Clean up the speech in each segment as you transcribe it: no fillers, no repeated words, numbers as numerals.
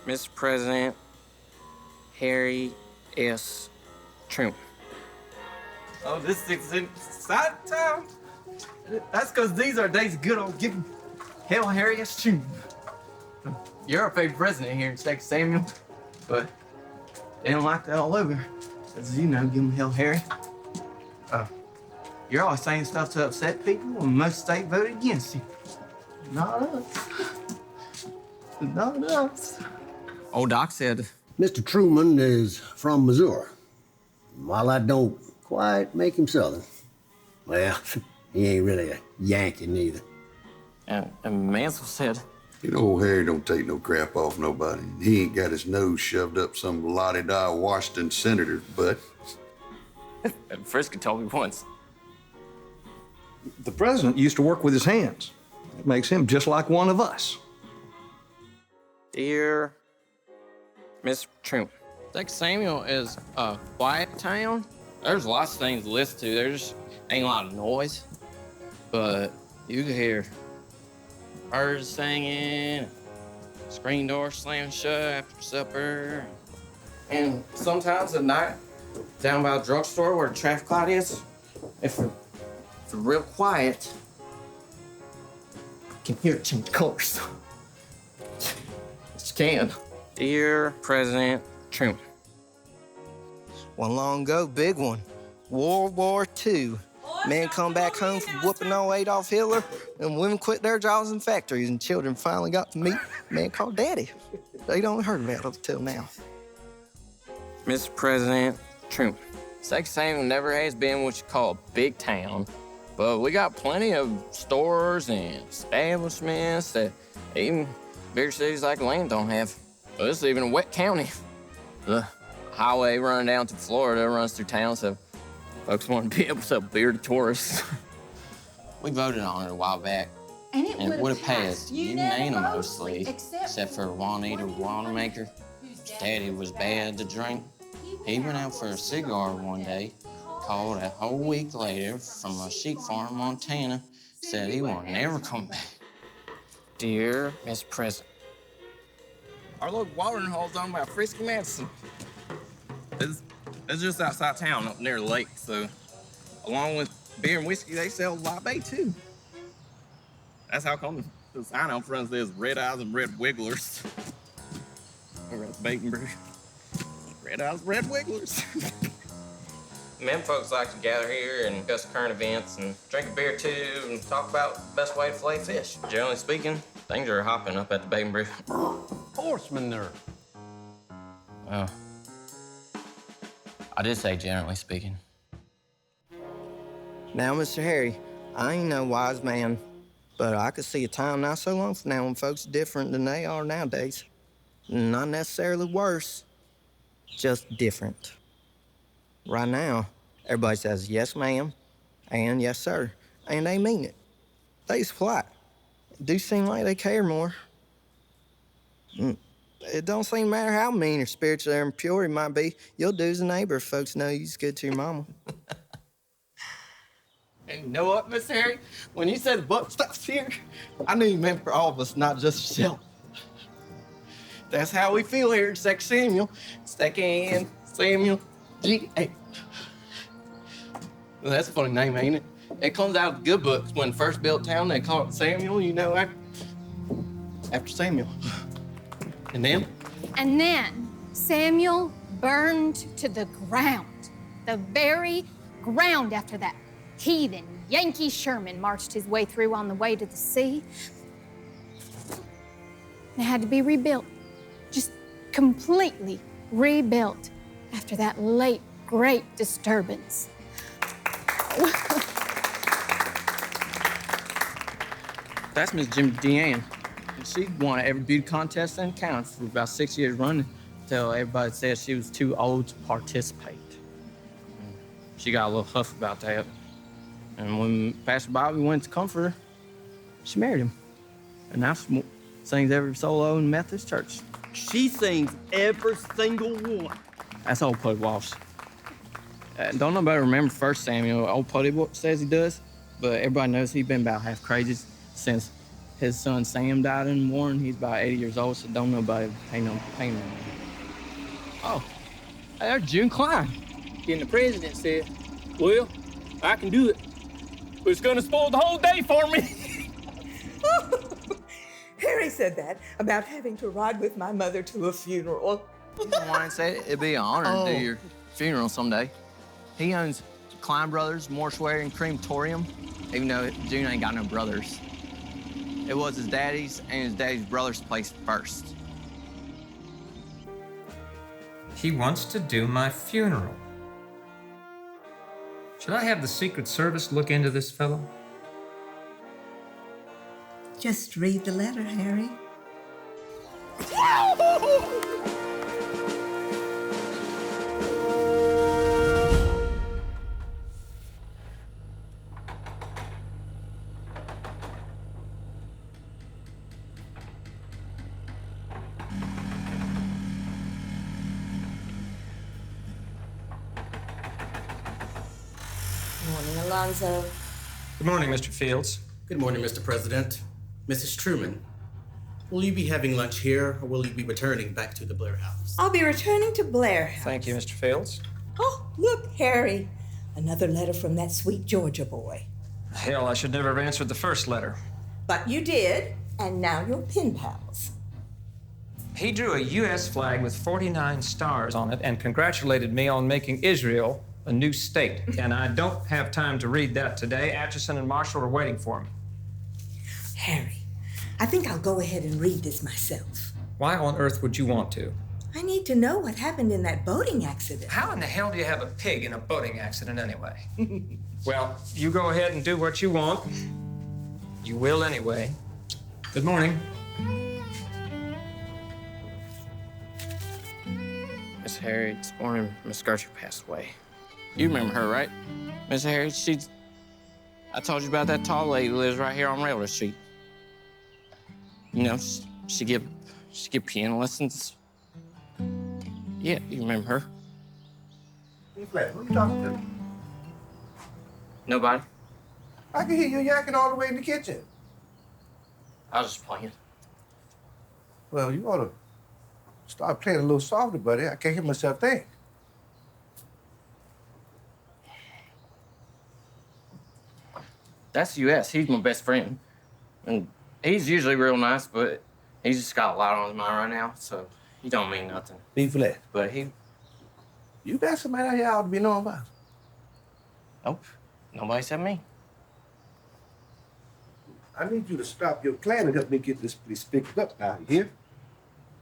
Mr. President Harry S. Truman. Oh, this is inside town? That's because these are days of good old giving Hail Harry S. Truman. You're our favorite president here in Texas, Samuel, but they don't like that all over. As you know, give them Hail Harry. You're always saying stuff to upset people, and most states voted against you. Not us. Not us. Old Doc said, Mr. Truman is from Missouri. While that don't quite make him Southern, well, he ain't really a Yankee neither. and Mansell said, You know, old Harry don't take no crap off nobody. He ain't got his nose shoved up some la-di-da Washington senator's butt. and Frisky told me once. The president used to work with his hands. It makes him just like one of us. Dear Mr. Truman, Texas Samuel is a quiet town. There's lots of things to listen to. There's ain't a lot of noise, but you can hear birds singing, screen door slamming shut after supper, and sometimes at night, down by the drugstore where the traffic light is, if it's real quiet, you can hear it change colors. Yes, you can. Dear President Truman. One long ago, big one. World War II. Men come back home from whooping on Adolf Hitler, and women quit their jobs in factories, and children finally got to meet a man called Daddy. They don't heard about it until now. Mr. President Truman. Texas Samuel never has been what you call a big town, but we got plenty of stores and establishments that even bigger cities like Atlanta don't have. But this is even a wet county. The highway running down to Florida runs through town, so folks want to be able to sell beer to tourists. We voted on it a while back, and it would have passed unanimously, except for Juanita Wanamaker. Daddy was bad to drink. He went out for a cigar one day, called a whole week later from a sheep farm in Montana, said he will never come back. Dear Mr. President, our local watering hole's owned by Frisky Madison. It's just outside town up near the lake, so along with beer and whiskey, they sell Live too. That's how come the sign out front says Red Eyes and Red Wigglers. Over at the Bacon Brew. Red Eyes, Red Wigglers. Men folks like to gather here and discuss current events and drink a beer too and talk about the best way to fillet fish. Generally speaking, things are hopping up at the Bacon Brew. Horseman there. Oh. I did say generally speaking. Now, Mr. Harry, I ain't no wise man, but I could see a time not so long from now when folks are different than they are nowadays. Not necessarily worse, just different. Right now, everybody says yes, ma'am, and yes, sir, and they mean it. They's polite. It do seem like they care more. It don't seem to matter how mean or spiritual or impure you might be. You'll do as a neighbor if folks know you's good to your mama. And you know what, Miss Harry? When you said the buck stops here, I knew you meant for all of us, not just yourself. That's how we feel here at Texas Samuel. Second Samuel G.A. Well, that's a funny name, ain't it? It comes out of the good books. When first built town, they call it Samuel, you know, after Samuel. And then? And then Samuel burned to the ground. The very ground after that. Heathen Yankee Sherman marched his way through on the way to the sea. It had to be rebuilt. Just completely rebuilt after that late, great disturbance. That's Miss Jimmy Deanne. She won every beauty contest in the county for about 6 years running until everybody said she was too old to participate. She got a little huff about that. And when Pastor Bobby went to comfort her, she married him. And now she sings every solo in the Methodist church. She sings every single one. That's old Puddy Walsh. Don't nobody remember First Samuel. Old Puddy says he does, but everybody knows he's been about half crazy since His son Sam died in war, and he's about 80 years old, so don't nobody pay no payment. Oh, hey, there's June Klein. And the president said, well, I can do it, but it's gonna spoil the whole day for me. Harry said that about having to ride with my mother to a funeral. Warren said it'd be an honor to do your funeral someday. He owns Klein Brothers, Mortuary, and Crematorium, even though June ain't got no brothers. It was his daddy's and his daddy's brother's place first. He wants to do my funeral. Should I have the Secret Service look into this fellow? Just read the letter, Harry. Morning, Alonzo. Good morning, Mr. Fields. Good morning, Mr. President. Mrs. Truman, will you be having lunch here, or will you be returning back to the Blair House? I'll be returning to Blair House. Thank you, Mr. Fields. Oh, look, Harry. Another letter from that sweet Georgia boy. Hell, I should never have answered the first letter. But you did, and now you're pen pals. He drew a U.S. flag with 49 stars on it and congratulated me on making Israel a new state. And I don't have time to read that today. Atchison and Marshall are waiting for me. Harry, I think I'll go ahead and read this myself. Why on earth would you want to? I need to know what happened in that boating accident. How in the hell do you have a pig in a boating accident anyway? Well, you go ahead and do what you want. You will anyway. Good morning. Miss Harry, this morning, Miss Gertrude passed away. You remember her, right? Miss Harry, I told you about that tall lady who lives right here on Railroad Street. You know, she give piano lessons. Yeah, you remember her? Hey, Flat, who you talking to? Nobody. I can hear you yakking all the way in the kitchen. I was just playing. Well, you ought to start playing a little softer, buddy. I can't hear myself think. That's U.S. He's my best friend. And he's usually real nice, but he's just got a lot on his mind right now, so he don't mean nothing. B Flat. But You got somebody out here I ought to be knowing about. Nope. Nobody said me. I need you to stop your plan and help me get this place picked up out here.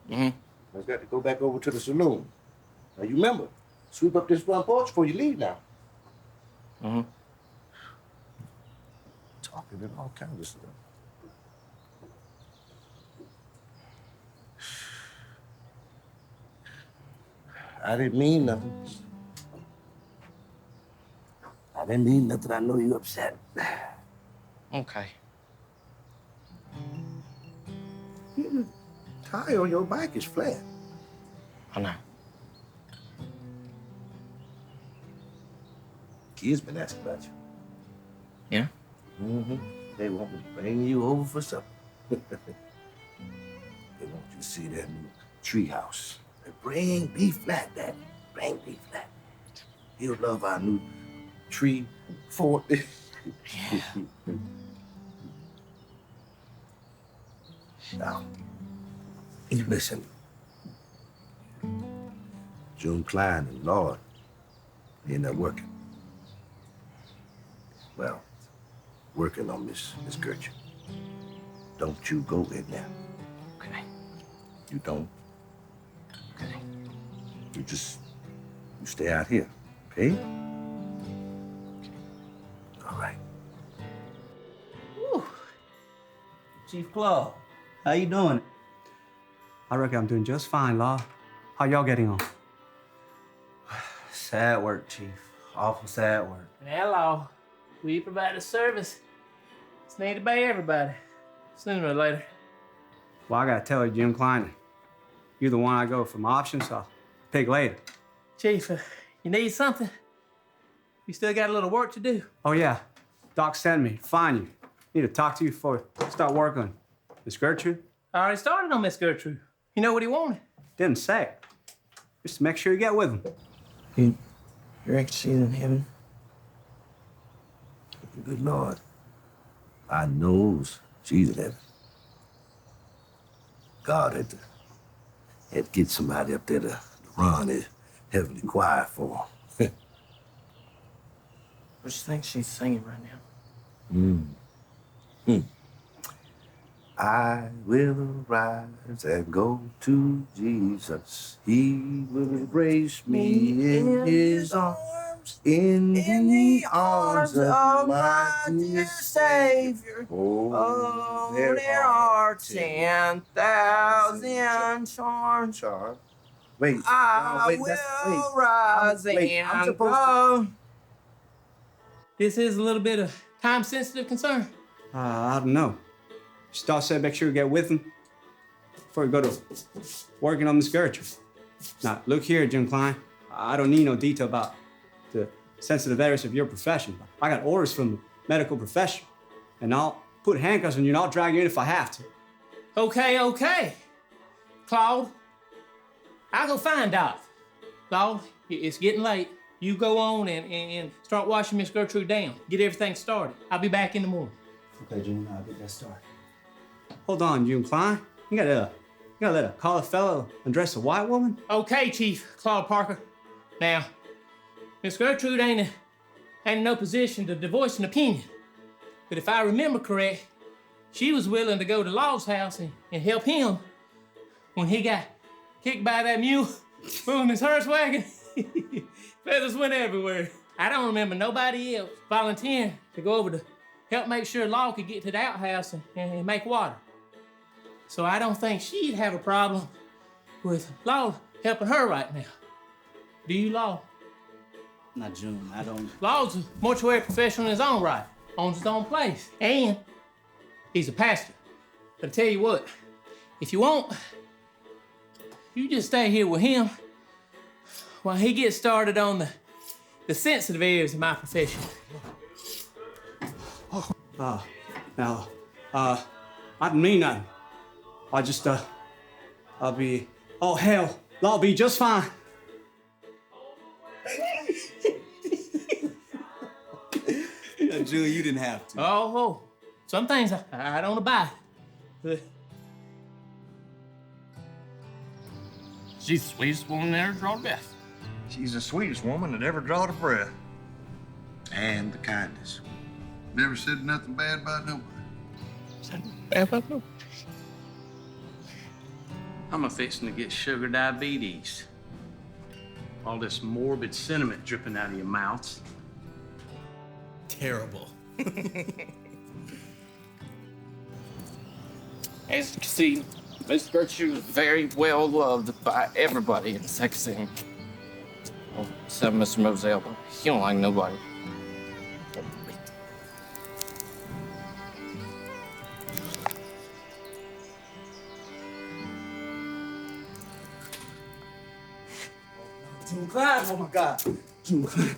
Mm-hmm. I've got to go back over to the saloon. Now, you remember, sweep up this front porch before you leave now. Mm-hmm. Talking and all kinds of stuff. I didn't mean nothing. I know you upset. Okay. The tire on your bike is flat. I know. Kids been asking about you. Yeah? Mm-hmm. They want me to bring you over for supper. They want you to see that new tree house. Bring B Flat, Daddy. Bring B Flat. He'll love our new tree fort. Yeah. Now, you listen. June Klein and Lord, they're not working. Well, working on Miss Gertrude. Don't you go in there. Okay. You don't. Okay. You stay out here, okay? All right. Whew. Chief Claw, how you doing? I reckon I'm doing just fine, Law. How y'all getting on? Sad work, Chief. Awful sad work. Hello. We provide a service. It's needed by everybody. Sooner or later. Well, I gotta tell you, Jim Klein, you're the one I go for my options, so I'll pick later. Chief, you need something? You still got a little work to do. Oh, yeah. Doc sent me to find you. Need to talk to you before I start working on Miss Gertrude? I already started on Miss Gertrude. You know what he wanted? Didn't say. Just to make sure you get with him. You reckon she's in heaven? Good Lord. I knows she's in heaven. God had to get somebody up there to run his heavenly choir for him. What do you think she's singing right now? I will rise and go to Jesus. He will embrace me in his arms, in the arms of my dear Savior. Oh, there are 10,000 charms. Wait, I will rise and go. This is a little bit of time-sensitive concern. I don't know. Star said make sure you get with him before you go to working on Miss Gertrude. Now, look here, Jim Klein. I don't need no detail about the sensitive areas of your profession. I got orders from the medical profession, and I'll put handcuffs on you and I'll drag you in if I have to. Okay. Claude, I'll go find Doc. Claude, it's getting late. You go on and start washing Miss Gertrude down. Get everything started. I'll be back in the morning. Okay, Jim, I'll get that started. Hold on, Jim Klein. You gotta let a colored fellow undress a white woman? Okay, Chief Claude Parker. Now, Miss Gertrude ain't in no position to voice an opinion. But if I remember correct, she was willing to go to Law's house and help him when he got kicked by that mule moving his horse wagon. Feathers went everywhere. I don't remember nobody else volunteering to go over to help make sure Law could get to the outhouse and make water. So I don't think she'd have a problem with Law helping her right now. Do you, Law? Not June, I don't. Law's a mortuary professional in his own right, owns his own place, and he's a pastor. But I tell you what, if you want, you just stay here with him while he gets started on the sensitive areas of my profession. I didn't mean nothing. I'll be, oh hell, I'll be just fine. Julie, you didn't have to. Oh, some things I don't abide. She's the sweetest woman that ever drawed a breath. She's the sweetest woman that ever drawed a breath. And the kindest. Never said nothing bad about nobody. I'm a-fixing to get sugar diabetes. All this morbid sentiment dripping out of your mouths. Terrible. As you can see, Miss Gertrude is very well loved by everybody in the sex scene. Well, except Mr. Moselle, but he don't like nobody. June Klein, oh my God. June Klein.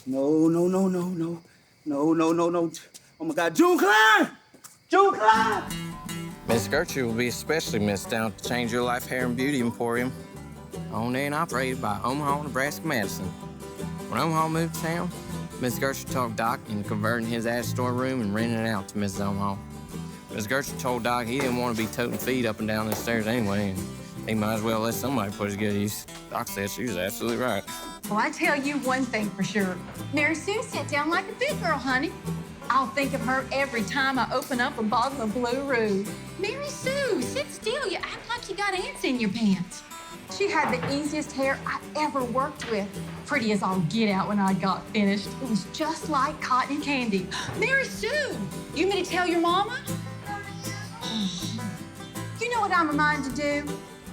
No. Oh my God, June Klein! June Klein! Miss Gertrude will be especially missed down at the Change Your Life Hair and Beauty Emporium, owned and operated by Omaha, Nebraska Madison. When Omaha moved to town, Miss Gertrude talked Doc into converting his ad store room and renting it out to Mrs. Omaha. Miss Gertrude told Doc he didn't want to be toting feet up and down the stairs anyway, and he might as well let somebody put his good use. Doc said she was absolutely right. Well, I tell you one thing for sure. Mary Sue sits down like a big girl, honey. I'll think of her every time I open up a bottle of Blue Roux. Mary Sue, sit still. You act like you got ants in your pants. She had the easiest hair I ever worked with. Pretty as all get out when I got finished. It was just like cotton candy. Mary Sue, you want me to tell your mama? You know what I'm reminded to do?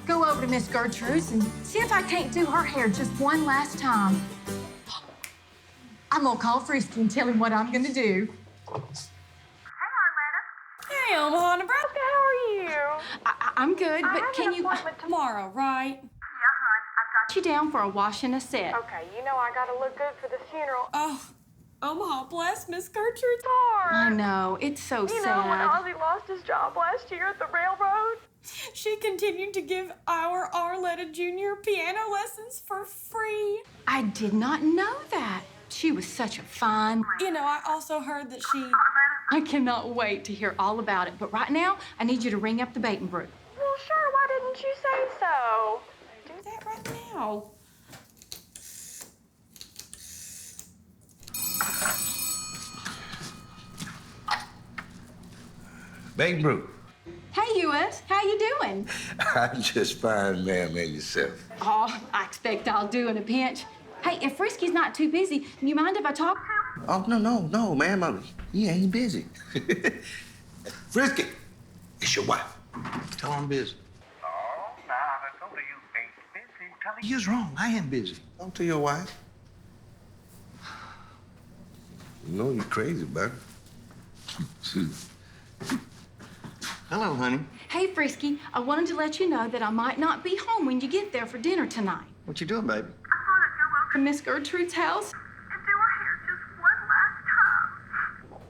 Go over to Miss Gertrude's and see if I can't do her hair just one last time. I'm gonna call Frisky and tell him what I'm gonna do. Hey, Omaha, Nebraska, how are you? I'm good, but can you... appointment tomorrow, right? Yeah, hon, I've got you down for a wash and a set. Okay, you know I gotta look good for the funeral. Omaha bless Miss Gertrude's heart. I know. It's so sad. You know, when Ozzy lost his job last year at the railroad, she continued to give our Arletta Jr. piano lessons for free. I did not know that. She was such a fine... You know, I also heard that she... I cannot wait to hear all about it. But right now, I need you to ring up the bait and brew. Well, sure, why didn't you say so? Do that right now. Big brew. Hey, US, how you doing? I'm just fine, ma'am, and yourself. Oh, I expect I'll do in a pinch. Hey, if Frisky's not too busy, you mind if I talk? Oh, no, ma'am. He ain't busy. Frisky, it's your wife. Tell her I'm busy. Oh, now I told her you ain't busy. Tell her You're wrong. I am busy. Don't tell your wife. You know you're crazy, buddy. Hello, honey. Hey, Frisky, I wanted to let you know that I might not be home when you get there for dinner tonight. What you doing, baby? From Miss Gertrude's house.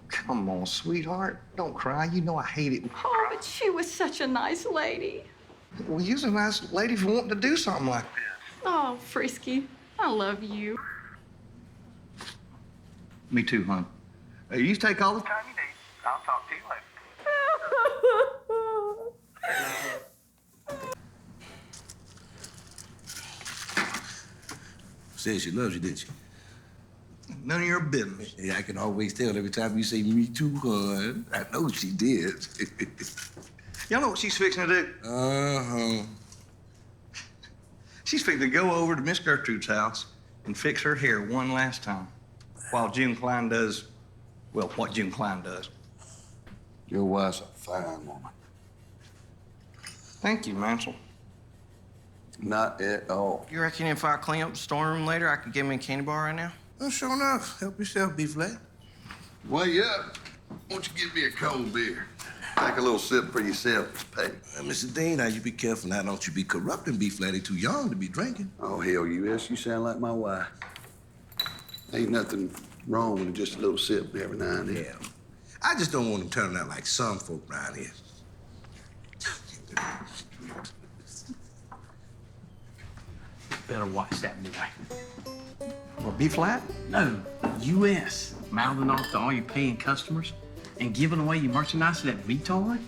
Come on, sweetheart. Don't cry. You know I hate it. Oh, but she was such a nice lady. Well, you're a nice lady for wanting to do something like this. Oh, Frisky, I love you. Me too, hon. You take all the time. time you need. I'll talk to you later. Said she loves you, didn't she? None of your business. Yeah, I can always tell every time you say me too, hon. I know she did. Y'all know what she's fixing to do? Uh-huh. She's fixing to go over to Miss Gertrude's house and fix her hair one last time while June Klein does, well, what June Klein does. Your wife's a fine woman. Thank you, Mansell. Not at all. You reckon if I clean up the storeroom later, I could get me a candy bar right now? Well, sure enough. Help yourself, B-Flat. Way up. Won't you give me a cold beer? Take a little sip for yourself, Pay. Mr. Dean, now you be careful now. Don't you be corrupting B-Flat. He's too young to be drinking. Oh, hell, U.S., you sound like my wife. Ain't nothing wrong with just a little sip every now and then. Yeah. I just don't want him turning out like some folk around here. Better watch that boy. Or B-Flat? No, U.S. Mouthing off to all your paying customers and giving away your merchandise to that retard?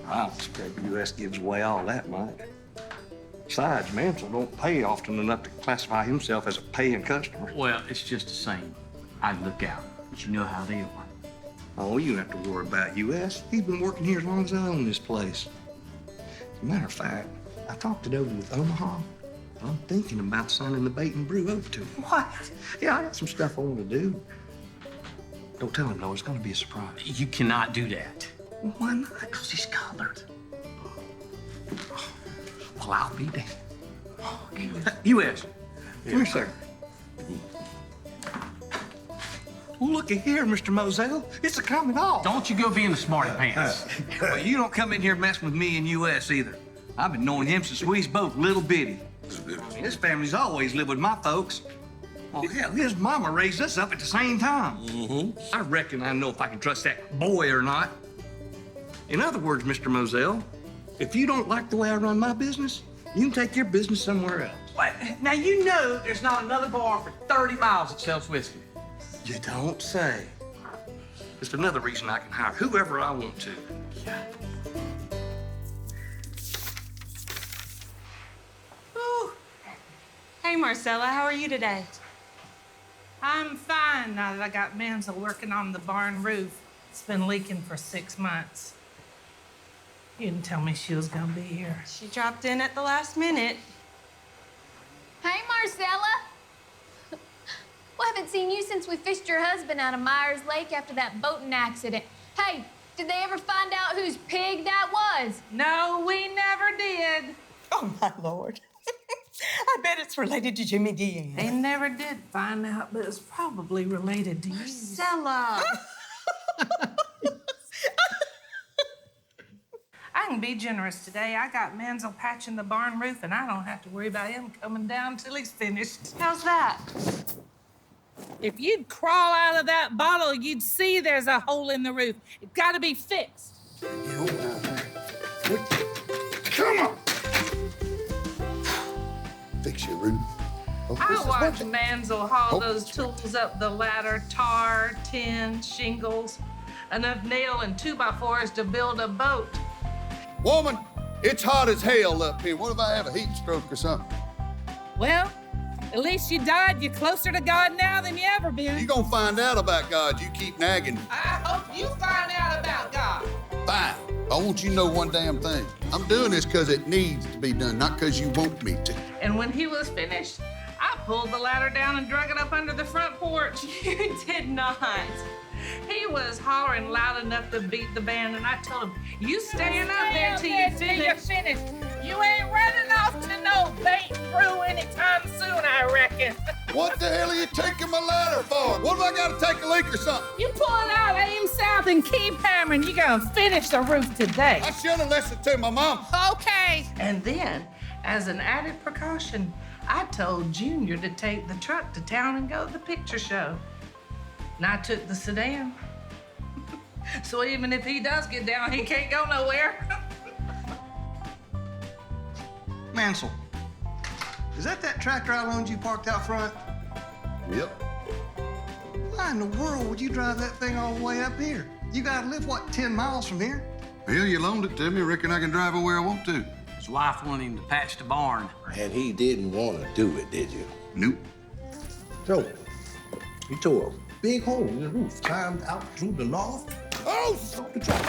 I don't expect U.S. gives away all that, Mike. Besides, Mansell don't pay often enough to classify himself as a paying customer. Well, it's just the same. I'd look out, but you know how they are. Oh, you don't have to worry about U.S. He's been working here as long as I own this place. As a matter of fact, I talked it over with Omaha. I'm thinking about signing the bait and brew over to him. What? Yeah, I got some stuff I want to do. Don't tell him, though. It's going to be a surprise. You cannot do that. Well, why not? Because he's colored. Well, I'll be there. U.S. Come here, sir. Well, looky here, Mr. Moselle. It's a coming off. Don't you go being the smarty pants. Well, you don't come in here messing with me and U.S. either. I've been knowing him since we was both little bitty. I mean, his family's always lived with my folks. Well, hell, his mama raised us up at the same time. Mm-hmm. I reckon I know if I can trust that boy or not. In other words, Mr. Moselle, if you don't like the way I run my business, you can take your business somewhere else. Wait, now you know there's not another bar for 30 miles that sells whiskey. You don't say. It's another reason I can hire whoever I want to. Ooh. Hey, Marcella, how are you today? I'm fine now that I got Mansell working on the barn roof. It's been leaking for 6 months. You didn't tell me she was gonna be here. She dropped in at the last minute. Hey, Marcella. Well, I haven't seen you since we fished your husband out of Myers Lake after that boating accident. Hey, did they ever find out whose pig that was? No, we never did. Oh, my Lord. I bet it's related to Jimmy Dean. They never did find out, but it's probably related to you. Marcella. I can be generous today. I got Mansell patching the barn roof, and I don't have to worry about him coming down till he's finished. How's that? If you'd crawl out of that bottle, you'd see there's a hole in the roof. It's got to be fixed. Come on. Fix your roof. I watched Mansell haul those tools up the ladder, tar, tin, shingles, enough nail and 2x4s to build a boat. Woman, it's hot as hell up here. What if I have a heat stroke or something? Well, at least you died. You're closer to God now than you ever been. You gonna find out about God. You keep nagging. I hope you find out about God. Fine. I want you to know one damn thing. I'm doing this because it needs to be done, not because you want me to. And when he was finished, I pulled the ladder down and drug it up under the front porch. You did not. He was hollering loud enough to beat the band, and I told him, you staying up there till you finish. You ain't running off to no bait brew anytime soon, I reckon. What the hell are you taking my ladder for? What if I gotta take a leak or something? You pull it out, aim south, and keep hammering. You're gonna finish the roof today. I should have listened to my mom. Okay. And then, as an added precaution, I told Junior to take the truck to town and go to the picture show. And I took the sedan. So even if he does get down, he can't go nowhere. Mansell, is that tractor I loaned you parked out front? Yep. Why in the world would you drive that thing all the way up here? You gotta live, what, 10 miles from here? Well, you loaned it to me. Reckon I can drive it where I want to. His wife wanted him to patch the barn. And he didn't want to do it, did you? Nope. So, he tore a big hole in the roof, climbed out through the loft. Oh, so the truck.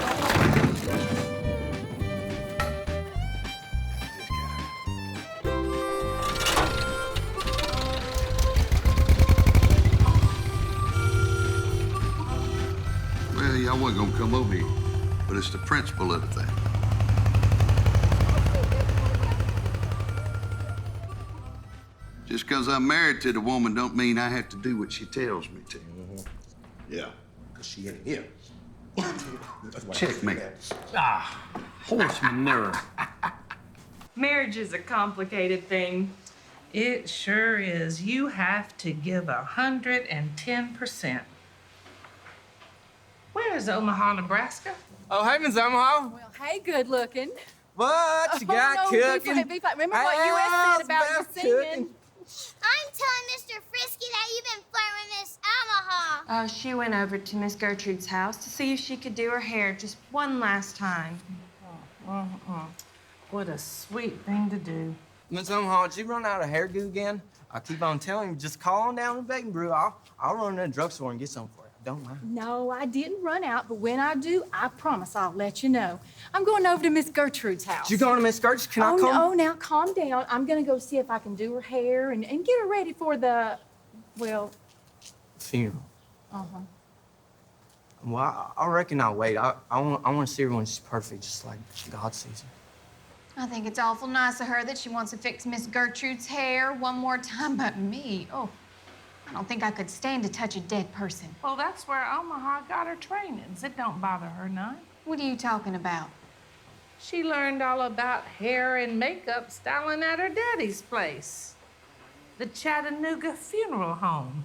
Well, y'all wasn't gonna come over here, but it's the principle of the thing. Just because I'm married to the woman don't mean I have to do what she tells me to. Yeah, because she ain't here. Checkmate. Horse manure. Marriage is a complicated thing. It sure is. You have to give 110%. Where is Omaha, Nebraska? Oh, hey, Miss Omaha. Well, hey, good looking. What you got cooking? Remember what U.S. said about you singing? I'm telling Mr. Frisky that you've been flirting with Miss Omaha. Oh, she went over to Miss Gertrude's house to see if she could do her hair just one last time. What a sweet thing to do. Miss Omaha, did you run out of hairdo again? I keep on telling you, just call on down to Bacon Brew. I'll run to the drugstore and get some for you. Don't mind. No, I didn't run out, but when I do, I promise I'll let you know. I'm going over to Miss Gertrude's house. You going to Miss Gertrude? Can I come? Oh, now calm down. I'm gonna go see if I can do her hair and get her ready for the, well... Funeral. Uh-huh. Well, I reckon I'll wait. I want to see her when she's perfect, just like God sees her. I think it's awful nice of her that she wants to fix Miss Gertrude's hair one more time, but me, oh, I don't think I could stand to touch a dead person. Well, that's where Omaha got her trainings. It don't bother her none. What are you talking about? She learned all about hair and makeup styling at her daddy's place, the Chattanooga Funeral Home.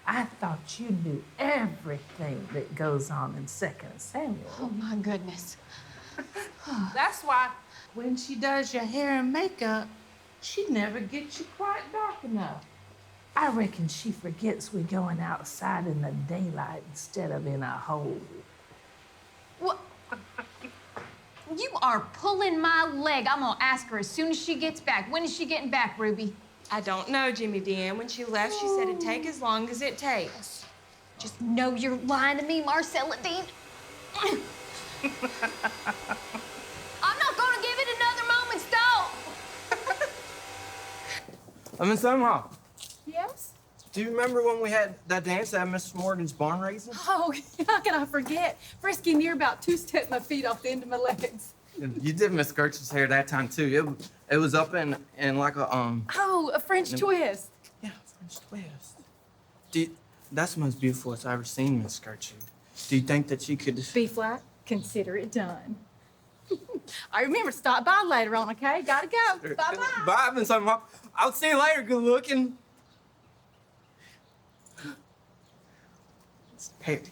I thought you knew everything that goes on in 2nd Samuel. Oh, my goodness. That's why when she does your hair and makeup, she never gets you quite dark enough. I reckon she forgets we're going outside in the daylight instead of in a hole. What? You are pulling my leg. I'm gonna ask her as soon as she gets back. When is she getting back, Ruby? I don't know, Jimmy Dean. When she left, she said it'd take as long as it takes. Just know you're lying to me, Marcella Dean. I'm not gonna give it another moment's thought. Miss Omaha, Yes? do you remember when we had that dance at Mr. Morgan's barn raising? Oh, how can I forget? Frisky near about two-stepped my feet off the end of my legs. You did Miss Gertrude's hair that time, too. It was up in like a, Oh, a French twist. Yeah, French twist. That's the most beautiful I've ever seen, Miss Gertrude. Do you think that you could... B-flat, consider it done. I remember, stop by later on, okay? Gotta go. Bye-bye. Bye, Miss Omaha. I'll see you later, good looking. Harry.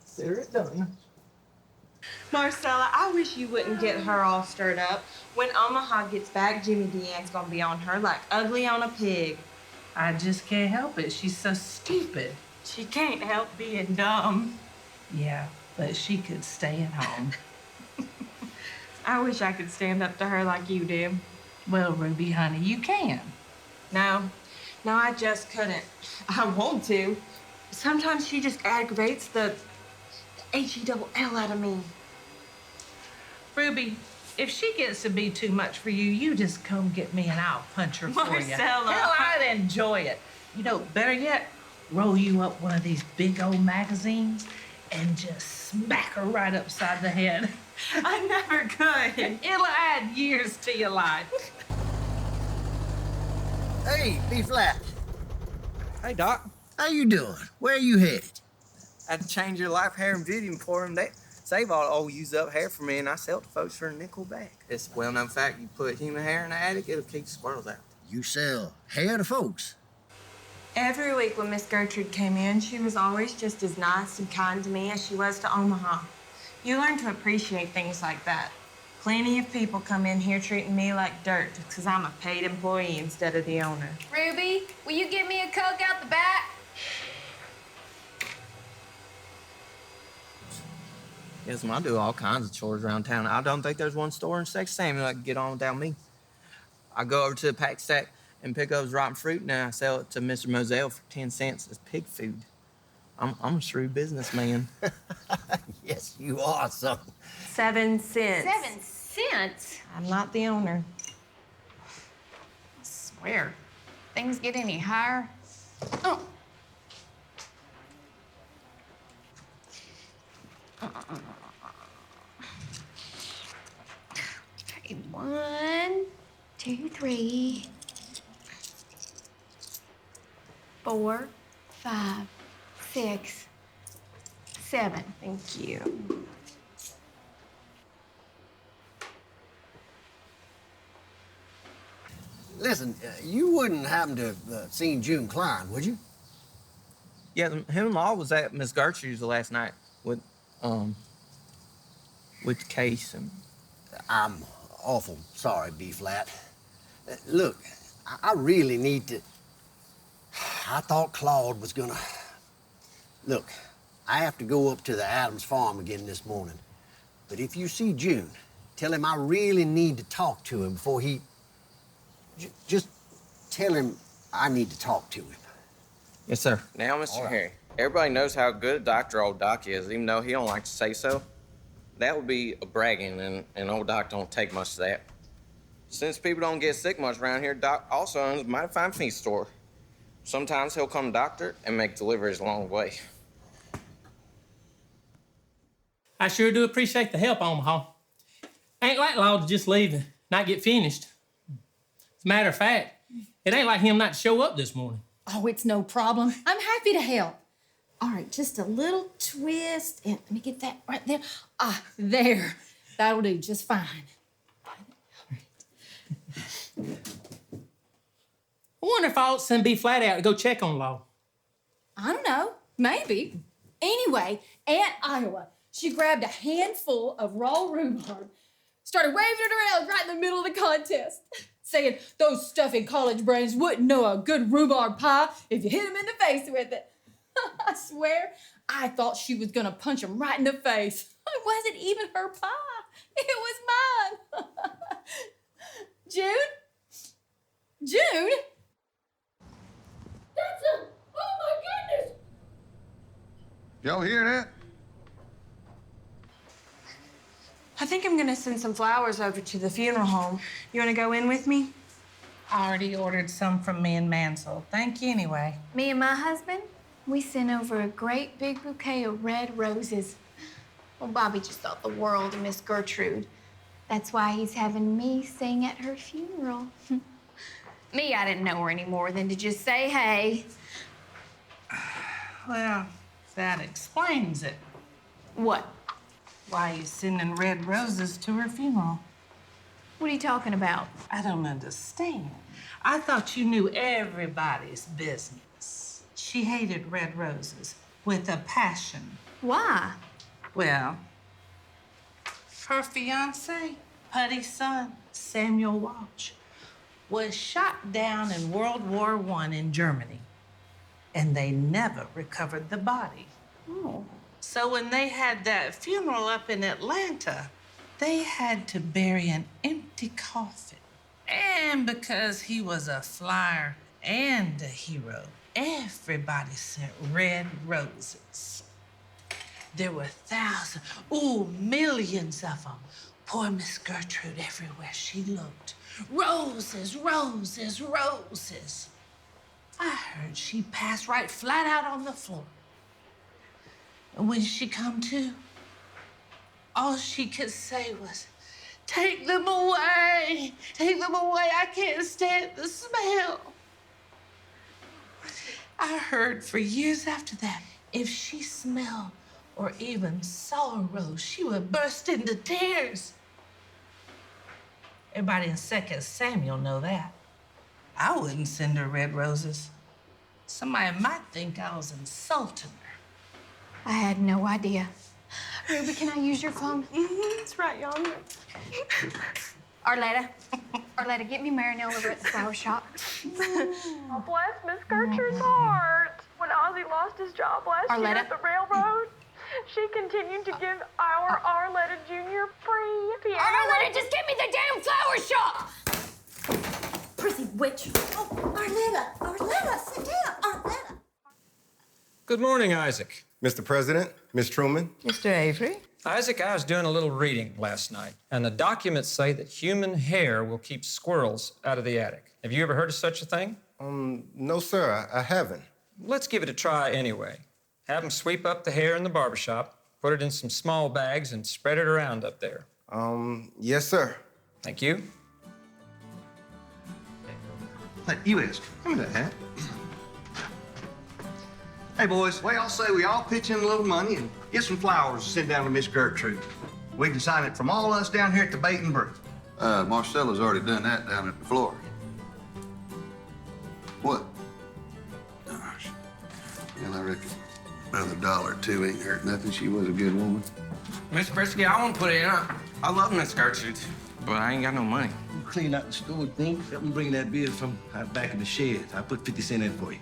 Consider it done. Marcella, I wish you wouldn't get her all stirred up. When Omaha gets back, Jimmy Deanne's gonna be on her like ugly on a pig. I just can't help it. She's so stupid. She can't help being dumb. Yeah, but she could stay at home. I wish I could stand up to her like you did. Well, Ruby, honey, you can. No, I just couldn't. I want to. Sometimes she just aggravates the H-E-double-L out of me. Ruby, if she gets to be too much for you, you just come get me and I'll punch her for you. Marcella. Hell, I'd enjoy it. You know, better yet, roll you up one of these big old magazines and just smack her right upside the head. I never could. It'll add years to your life. Hey, B-Flat. Hey, Doc. How you doing? Where are you headed? I had to change your life hair and beauty for him. They save all the old used up hair for me, and I sell it to folks for a nickel back. It's a well-known fact. You put human hair in the attic, it'll keep squirrels out. You sell hair to folks? Every week when Miss Gertrude came in, she was always just as nice and kind to me as she was to Omaha. You learn to appreciate things like that. Plenty of people come in here treating me like dirt because I'm a paid employee instead of the owner. Ruby, will you give me a Coke out the back? Yes, I do all kinds of chores around town. I don't think there's one store in Texas that can get on without me. I go over to the pack stack and pick up his rotten fruit, and I sell it to Mr. Moselle for 10 cents as pig food. I'm a shrewd businessman. Yes, you are, son. 7 cents. 7 cents? I'm not the owner. I swear, things get any higher. Oh. Okay, 1, 2, 3, 4, 5, 6, 7. Thank you. Listen, you wouldn't happen to have seen June Klein, would you? Yeah, him and Law was at Miss Gertrude's last night with the case. And I'm awful sorry, B-Flat. Look, I really need to... I thought Claude was gonna... Look, I have to go up to the Adams farm again this morning. But if you see June, tell him I really need to talk to him before he... Just tell him I need to talk to him. Yes, sir. Now, Mr. Harry, everybody knows how good a doctor old Doc is, even though he don't like to say so. That would be a bragging, and old Doc don't take much of that. Since people don't get sick much around here, Doc also owns a mighty fine feed store. Sometimes he'll come to doctor and make deliveries along the way. I sure do appreciate the help, Omaha. Ain't like Law to just leave and not get finished. As a matter of fact, it ain't like him not to show up this morning. Oh, it's no problem. I'm happy to help. All right, just a little twist, and let me get that right there. Ah, there. That'll do just fine. I wonder if I ought to send B-Flat out to go check on Law. I don't know. Maybe. Anyway, Aunt Iowa, she grabbed a handful of raw rhubarb, started waving it around right in the middle of the contest, saying those stuffy college brains wouldn't know a good rhubarb pie if you hit them in the face with it. I swear, I thought she was gonna punch him right in the face. It wasn't even her pie. It was mine. June? June? That's a... Oh, my goodness! Y'all hear that? I think I'm gonna send some flowers over to the funeral home. You wanna go in with me? I already ordered some from me and Mansell. Thank you anyway. Me and my husband, we sent over a great big bouquet of red roses. Well, Bobby just thought the world of Miss Gertrude. That's why he's having me sing at her funeral. Me, I didn't know her any more than to just say hey. Well, that explains it. What? Why you sending red roses to her funeral. What are you talking about? I don't understand. I thought you knew everybody's business. She hated red roses with a passion. Why? Well, her fiance, Putty's son, Samuel Walsh, was shot down in World War I in Germany, and they never recovered the body. Oh. So when they had that funeral up in Atlanta, they had to bury an empty coffin. And because he was a flyer and a hero, everybody sent red roses. There were thousands, millions of them. Poor Miss Gertrude, everywhere she looked. Roses, roses, roses. I heard she passed right flat out on the floor. And when she come to, all she could say was, "Take them away, take them away. I can't stand the smell." I heard for years after that, if she smelled or even saw a rose, she would burst into tears. Everybody in 2nd Samuel know that. I wouldn't send her red roses. Somebody might think I was insulting her. I had no idea. Ruby, can I use your phone? It's right yonder. Arletta, get me Marinelle over at the flower shop. Oh, bless Miss Gertrude's heart. When Ozzy lost his job last year at the railroad, she continued to give our Arletta Jr. free piano. Arletta, just get me the damn flower shop! Prissy witch. Oh, Arletta, sit down. Arletta. Good morning, Isaac. Mr. President, Miss Truman. Mr. Avery? Isaac, I was doing a little reading last night, and the documents say that human hair will keep squirrels out of the attic. Have you ever heard of such a thing? No, sir, I haven't. Let's give it a try anyway. Have them sweep up the hair in the barbershop, put it in some small bags, and spread it around up there. Yes, sir. Thank you. Hey, U.S., give me that hat. Hey, boys, well, I'll say we all pitch in a little money and get some flowers to send down to Miss Gertrude. We can sign it from all us down here at the Bait and Brew. Marcella's already done that down at the floor. What? Gosh. Well, I reckon another $1 or $2 ain't hurt nothing. She was a good woman. Miss Brisky, I want to put it in. I love Miss Gertrude, but I ain't got no money. You clean out the store thing. Help me bring that beer from out back in the shed. I put 50 cents in for you.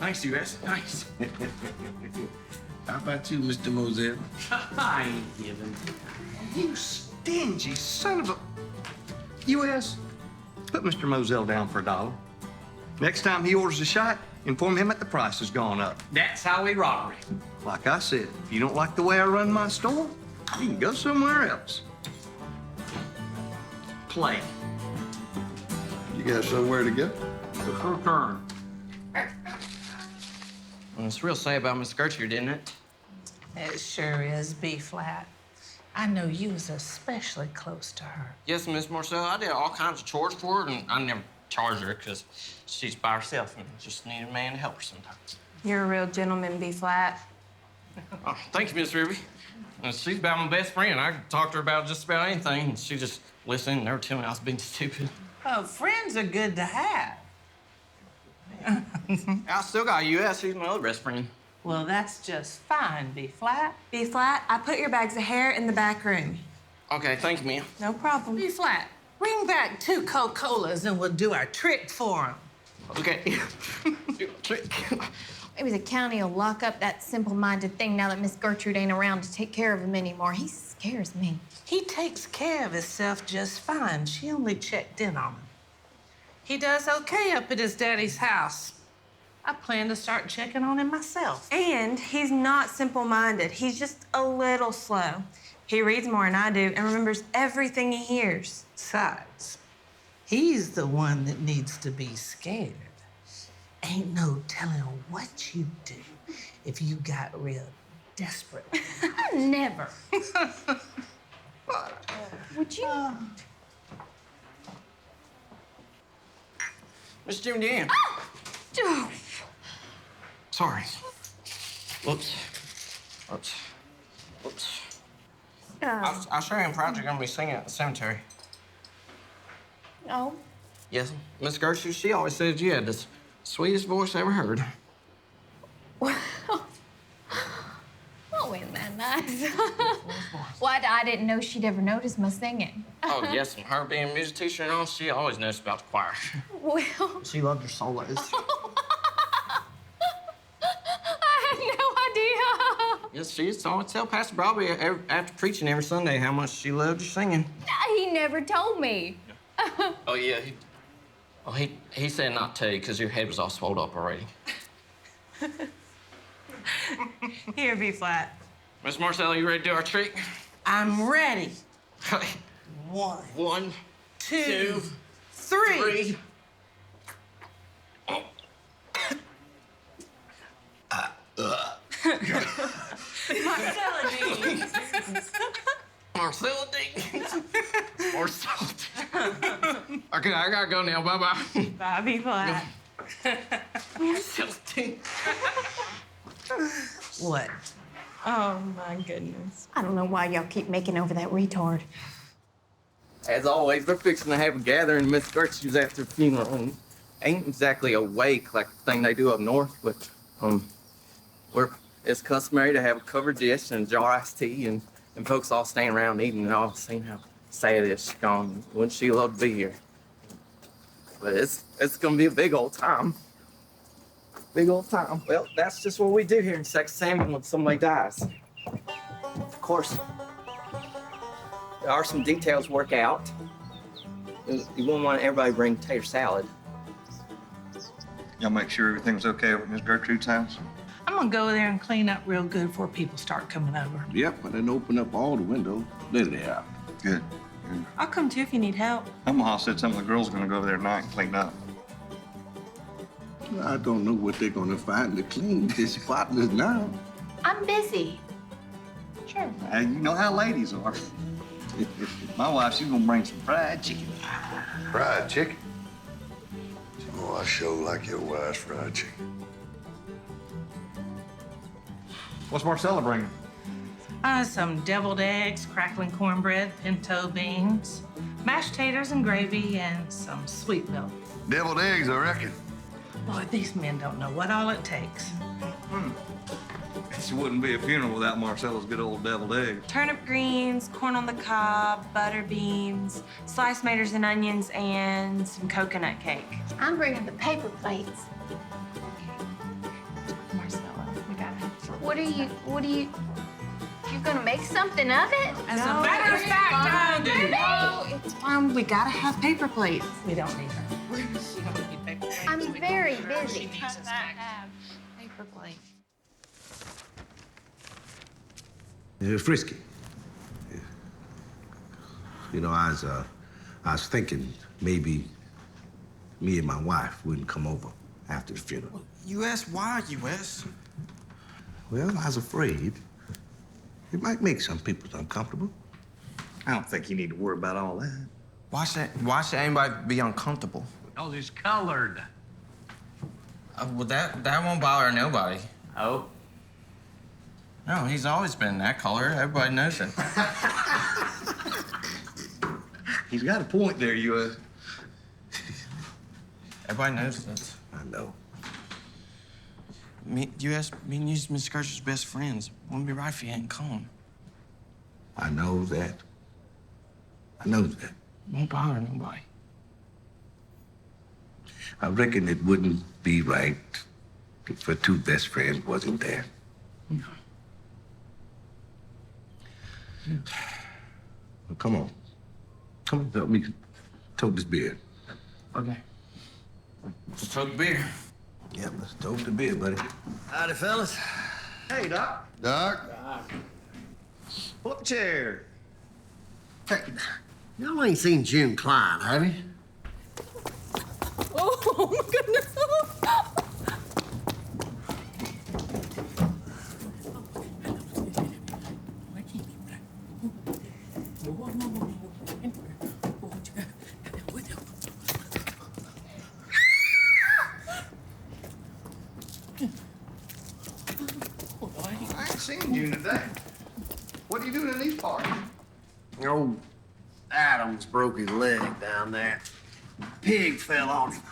Thanks, U.S. Thanks. How about you, Mr. Moselle? I ain't giving. You stingy son of a... U.S., put Mr. Moselle down for $1. Next time he orders a shot, inform him that the price has gone up. That's how we rock. Like I said, if you don't like the way I run my store, you can go somewhere else. Play. You got somewhere to go? The her turn. Well, it's real sad about Miss Gertrude, isn't it? It sure is, B-flat. I know you was especially close to her. Yes, Miss Marcel, I did all kinds of chores for her, and I never charged her because she's by herself and just needed a man to help her sometimes. You're a real gentleman, B-flat. Oh, thank you, Miss Ruby. She's about my best friend. I could talk to her about just about anything, and she just listened and never tell me I was being stupid. Oh, friends are good to have. I still got U.S. She's my other best friend. Well, that's just fine, B-flat. B-flat, I put your bags of hair in the back room. Okay, thank you, ma'am. No problem. B-flat, bring back 2 Coca-Colas and we'll do our trick for them. Okay. Trick. Maybe the county will lock up that simple-minded thing now that Miss Gertrude ain't around to take care of him anymore. He scares me. He takes care of himself just fine. She only checked in on him. He does okay up at his daddy's house. I plan to start checking on him myself. And he's not simple-minded. He's just a little slow. He reads more than I do and remembers everything he hears. Besides, he's the one that needs to be scared. Ain't no telling what you'd do if you got real desperate. Never. Would you? Miss Jim Dan. Oh. Sorry. Whoops. Whoops. Whoops. I'll show you I'm proud you're gonna be singing at the cemetery. Oh. Yes, Miss Gertrude, she always said you had the sweetest voice I ever heard. What? I didn't know she'd ever noticed my singing. Oh, yes, and her being a music teacher and all, she always knows about the choir. Well, She loved her solos. I had no idea. Yes, she used to always tell Pastor Bobby after preaching every Sunday how much she loved her singing. He never told me. Oh, yeah. He said not to tell you because your head was all swelled up already. Here, B flat. Miss Marcella, you ready to do our trick? I'm ready. Okay. One, two, three. Marcella D. Marcella D. Marcella D. Okay, I gotta go now. Bye-bye. Bye, B flat. Marcella D. What? Oh, my goodness. I don't know why y'all keep making over that retard. As always, we're fixing to have a gathering in Miss Gertrude's after the funeral. And ain't exactly a wake like the thing they do up north, but it's customary to have a covered dish and a jar of iced tea, and folks all stand around eating and all seeing how sad it is she's gone. Wouldn't she love to be here? But it's gonna be a big old time. Big old time. Well, that's just what we do here in Texas Samuel when somebody dies. Of course, there are some details to work out. You wouldn't want everybody to bring tater salad. Y'all make sure everything's okay over at Miss Gertrude's house? I'm gonna go there and clean up real good before people start coming over. Yep, and then open up all the windows. Let it out. Good. I'll come too if you need help. Omaha said some of the girls are gonna go over there tonight and clean up. I don't know what they're gonna find to clean this spotless now. I'm busy. Sure. You know how ladies are. My wife, she's gonna bring some fried chicken. Fried chicken? Oh, I sure like your wife's fried chicken. What's Marcella bringing? Some deviled eggs, crackling cornbread, pinto beans, mashed taters and gravy, and some sweet milk. Deviled eggs, I reckon. Boy, these men don't know what all it takes. This wouldn't be a funeral without Marcella's good old deviled eggs. Turnip greens, corn on the cob, butter beans, sliced tomatoes and onions, and some coconut cake. I'm bringing the paper plates. Marcella, we gotta have some. What are you gonna make something of it? As a matter of fact, I do. No, it's fine. We gotta have paper plates. We don't need her. We don't need paper plates. I'm very busy. Paper plate. Frisky. You know, I was thinking maybe me and my wife wouldn't come over after the funeral. U.S., why U.S.? Well, I was afraid it might make some people uncomfortable. I don't think you need to worry about all that. Why should anybody be uncomfortable? Because he's colored. Well, that won't bother nobody. Oh. No, he's always been that color. Everybody knows it. He's got a point there, U.S. Everybody knows that. I know. U.S., me and you's Miss Gertrude's best friends. Wouldn't be right if you hadn't come. I know that. I know that. Won't bother nobody. I reckon it wouldn't be right if our two best friends wasn't there. No. Well, come on. Come on, help me tote this beer. Okay. Let's tote the beer. Yep, let's tote the beer, buddy. Howdy, fellas. Hey, Doc. Doc? Pull up a chair. Hey, y'all ain't seen June Klein, have you? Oh, my goodness. I ain't seen you today. What are you doing in these parts? Old Adams broke his leg down there. Pig fell on him.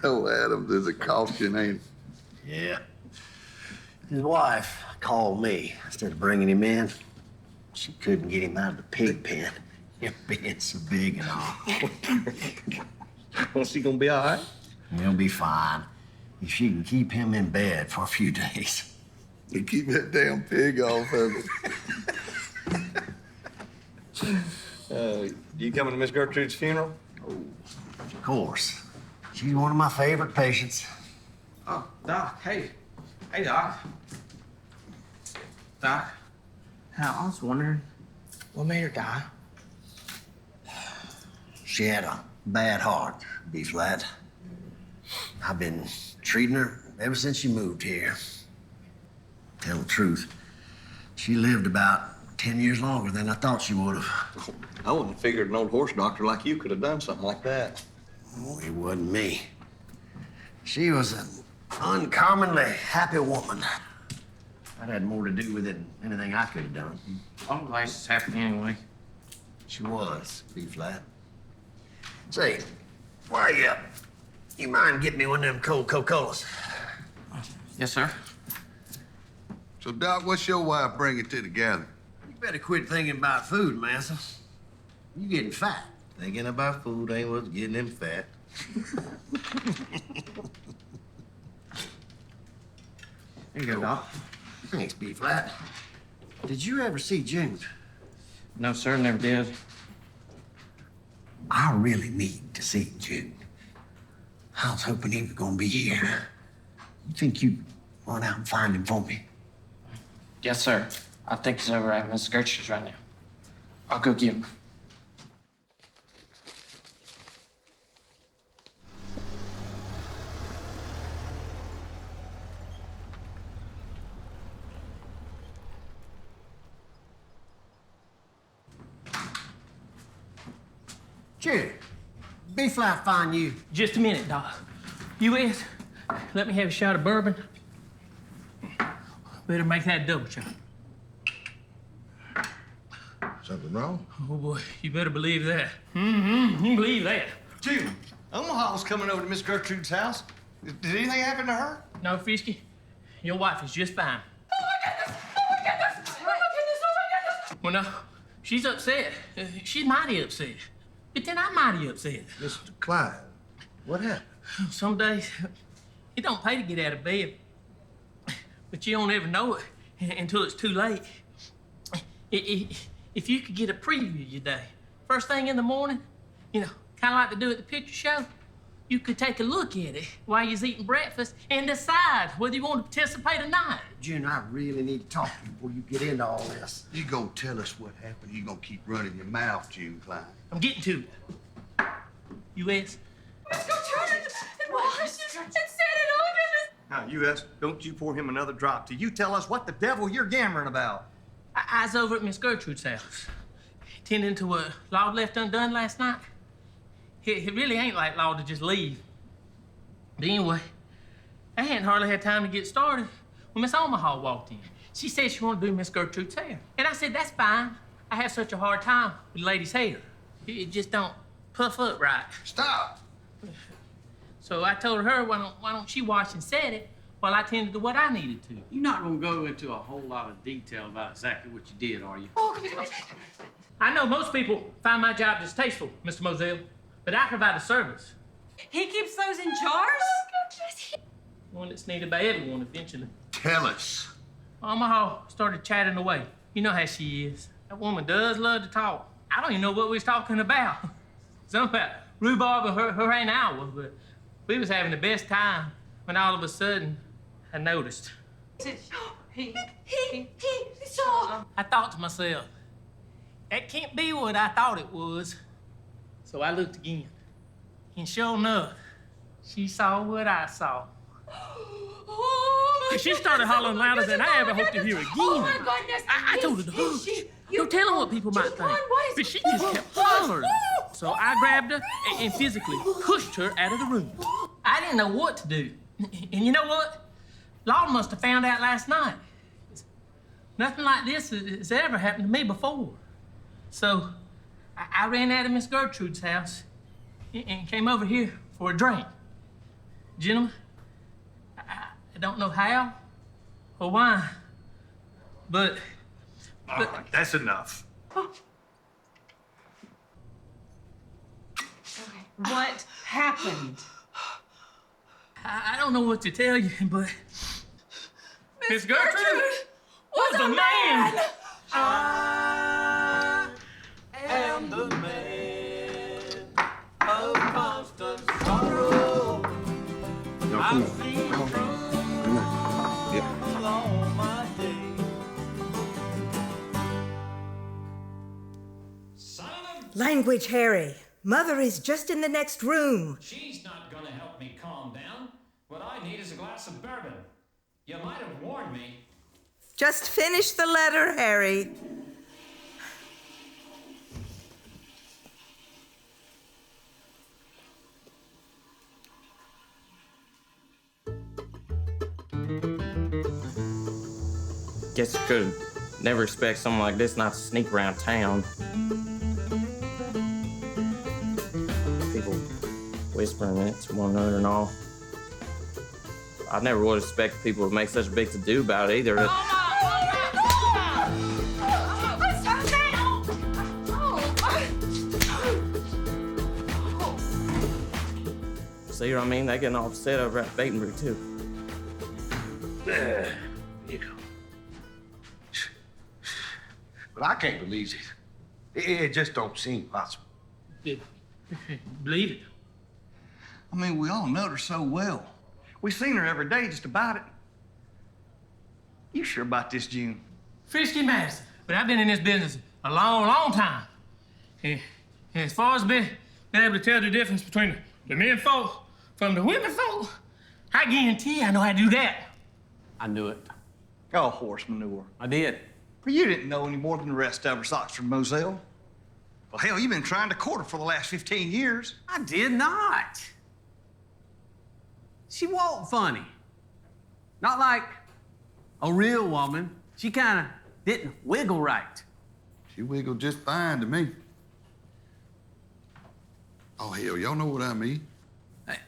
Oh, Adams is a caution, ain't he? Yeah. His wife called me instead of bringing him in. She couldn't get him out of the pig pen. Him being so big and all. Well, is he gonna be all right? He'll be fine if she can keep him in bed for a few days. You keep that damn pig off of it. You coming to Miss Gertrude's funeral? Of course. She's one of my favorite patients. Oh, Doc, hey. Hey, Doc. Doc, I was wondering, what made her die? She had a bad heart, B-flat. I've been treating her ever since she moved here. Tell the truth, she lived about 10 years longer than I thought she would have. I wouldn't have figured an old horse doctor like you could have done something like that. Oh, it wasn't me. She was an uncommonly happy woman. I'd had more to do with it than anything I could have done. I'm glad she's happy anyway. She was, B-flat. Say, why you up? You mind getting me one of them cold Coca-Colas? Yes, sir. So, Doc, what's your wife bringing to the gathering? You better quit thinking about food, Massa. You getting fat. Thinking about food ain't what's getting him fat. Here you go, Doc. Thanks, B-flat. Did you ever see June? No, sir, never did. I really need to see June. I was hoping he was gonna be here. You think you'd run out and find him for me? Yes, sir. I think he's over at Miss Gertrude's right now. I'll go get him. June, B-flat find you. Just a minute, Doc. U.S., let me have a shot of bourbon. Better make that a double shot. Something wrong? Oh, boy, you better believe that. Mm-hmm, you believe that. June, Omaha was coming over to Miss Gertrude's house. Did anything happen to her? No, Frisky, your wife is just fine. Well, no, she's upset. She's mighty upset. But then I'm mighty upset. Mr. Clyde, what happened? Some days, it don't pay to get out of bed. But you don't ever know it until it's too late. If you could get a preview of your day, first thing in the morning, you know, kind of like they do at the picture show, you could take a look at it while you're eating breakfast and decide whether you want to participate or not. June, I really need to talk to you before you get into all this. You gonna tell us what happened? You gonna keep running your mouth, June Klein? I'm getting to it. U.S. Let's go turn it and wash it and set it on. Now, U.S., don't you pour him another drop till you tell us what the devil you're yammering about. I was over at Miss Gertrude's house, tending to what Law left undone last night. It really ain't like Law to just leave. But anyway, I hadn't hardly had time to get started when Miss Omaha walked in. She said she wanted to do Miss Gertrude's hair. And I said, that's fine. I have such a hard time with ladies' hair. It just don't puff up right. Stop! So I told her, why don't she wash and set it while I tended to what I needed to. You're not gonna go into a whole lot of detail about exactly what you did, are you? I know most people find my job distasteful, Mr. Moselle, but I provide a service. He keeps those in jars? One that's needed by everyone eventually. Tell us. Omaha started chatting away. You know how she is. That woman does love to talk. I don't even know what we was talking about. Something about rhubarb and her ain't hour, but we was having the best time when all of a sudden I noticed. He saw. I thought to myself, that can't be what I thought it was. So I looked again. And sure enough, she saw what I saw. Oh, she started hollering louder than I ever hoped to hear again. Oh, my goodness. I told her to hush. No telling what people might think. But she just kept hollering. So I grabbed her and physically pushed her out of the room. I didn't know what to do. And you know what? Law must have found out last night. Nothing like this has ever happened to me before. So I ran out of Miss Gertrude's house and came over here for a drink. Gentlemen, I don't know how or why, But All right, that's enough. What happened? I don't know what to tell you, but Miss Gertrude was a man. I am the man of constant sorrow. I've seen trouble all my days. Language, Harry. Mother is just in the next room. She's not gonna help me calm down. What I need is a glass of bourbon. You might have warned me. Just finish the letter, Harry. Guess you could never expect someone like this not to sneak around town. People whispering it to one another and all. I never would expect people to make such a big to-do about it either. See what I mean? They getting all upset over that bait and brew too. There you go. But I can't believe it. It just don't seem possible. Believe it. I mean, we all know her so well. We seen her every day, just about it. You sure about this, June? Frisky Madison. But I've been in this business a long, long time. And as far as being able to tell the difference between the men folk from the women folk, I guarantee I know how to do that. I knew it. Oh, horse manure. I did. But you didn't know any more than the rest of us, Oxford Moselle. Well, hell, you've been trying to court her for the last 15 years. I did not. She walked funny. Not like a real woman. She kind of didn't wiggle right. She wiggled just fine to me. Oh, hell, y'all know what I mean.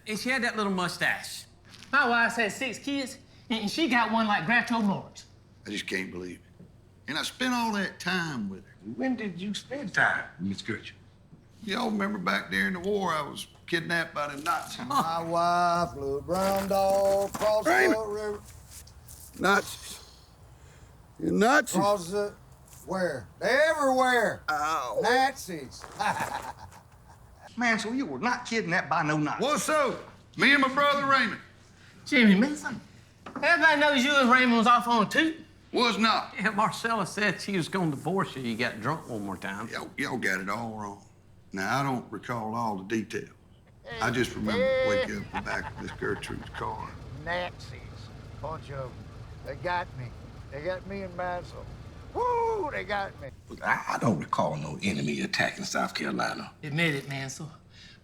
And she had that little mustache. My wife has 6 kids, and she got one like Groucho Marx. I just can't believe it. And I spent all that time with her. When did you spend time with Miss Gertrude? Y'all remember back during the war, I was kidnapped by the Nazis. My wife flew a brown dog across the river. Nazis. You Nazis? Across the... Where? They're everywhere. Oh. Nazis. Man, so you were not kidnapped by no Nazis. What's so? Me and my brother Raymond. Jimmy, man, everybody knows you and Raymond was off on a toot. Was not. Yeah, Marcella said she was going to divorce you. You got drunk one more time. Y'all got it all wrong. Now, I don't recall all the details. I just remember waking up in the back of Miss Gertrude's car. Nazis. Bunch of them. They got me. They got me and Mansell. Woo, they got me. Look, I don't recall no enemy attacking South Carolina. Admit it, Mansell.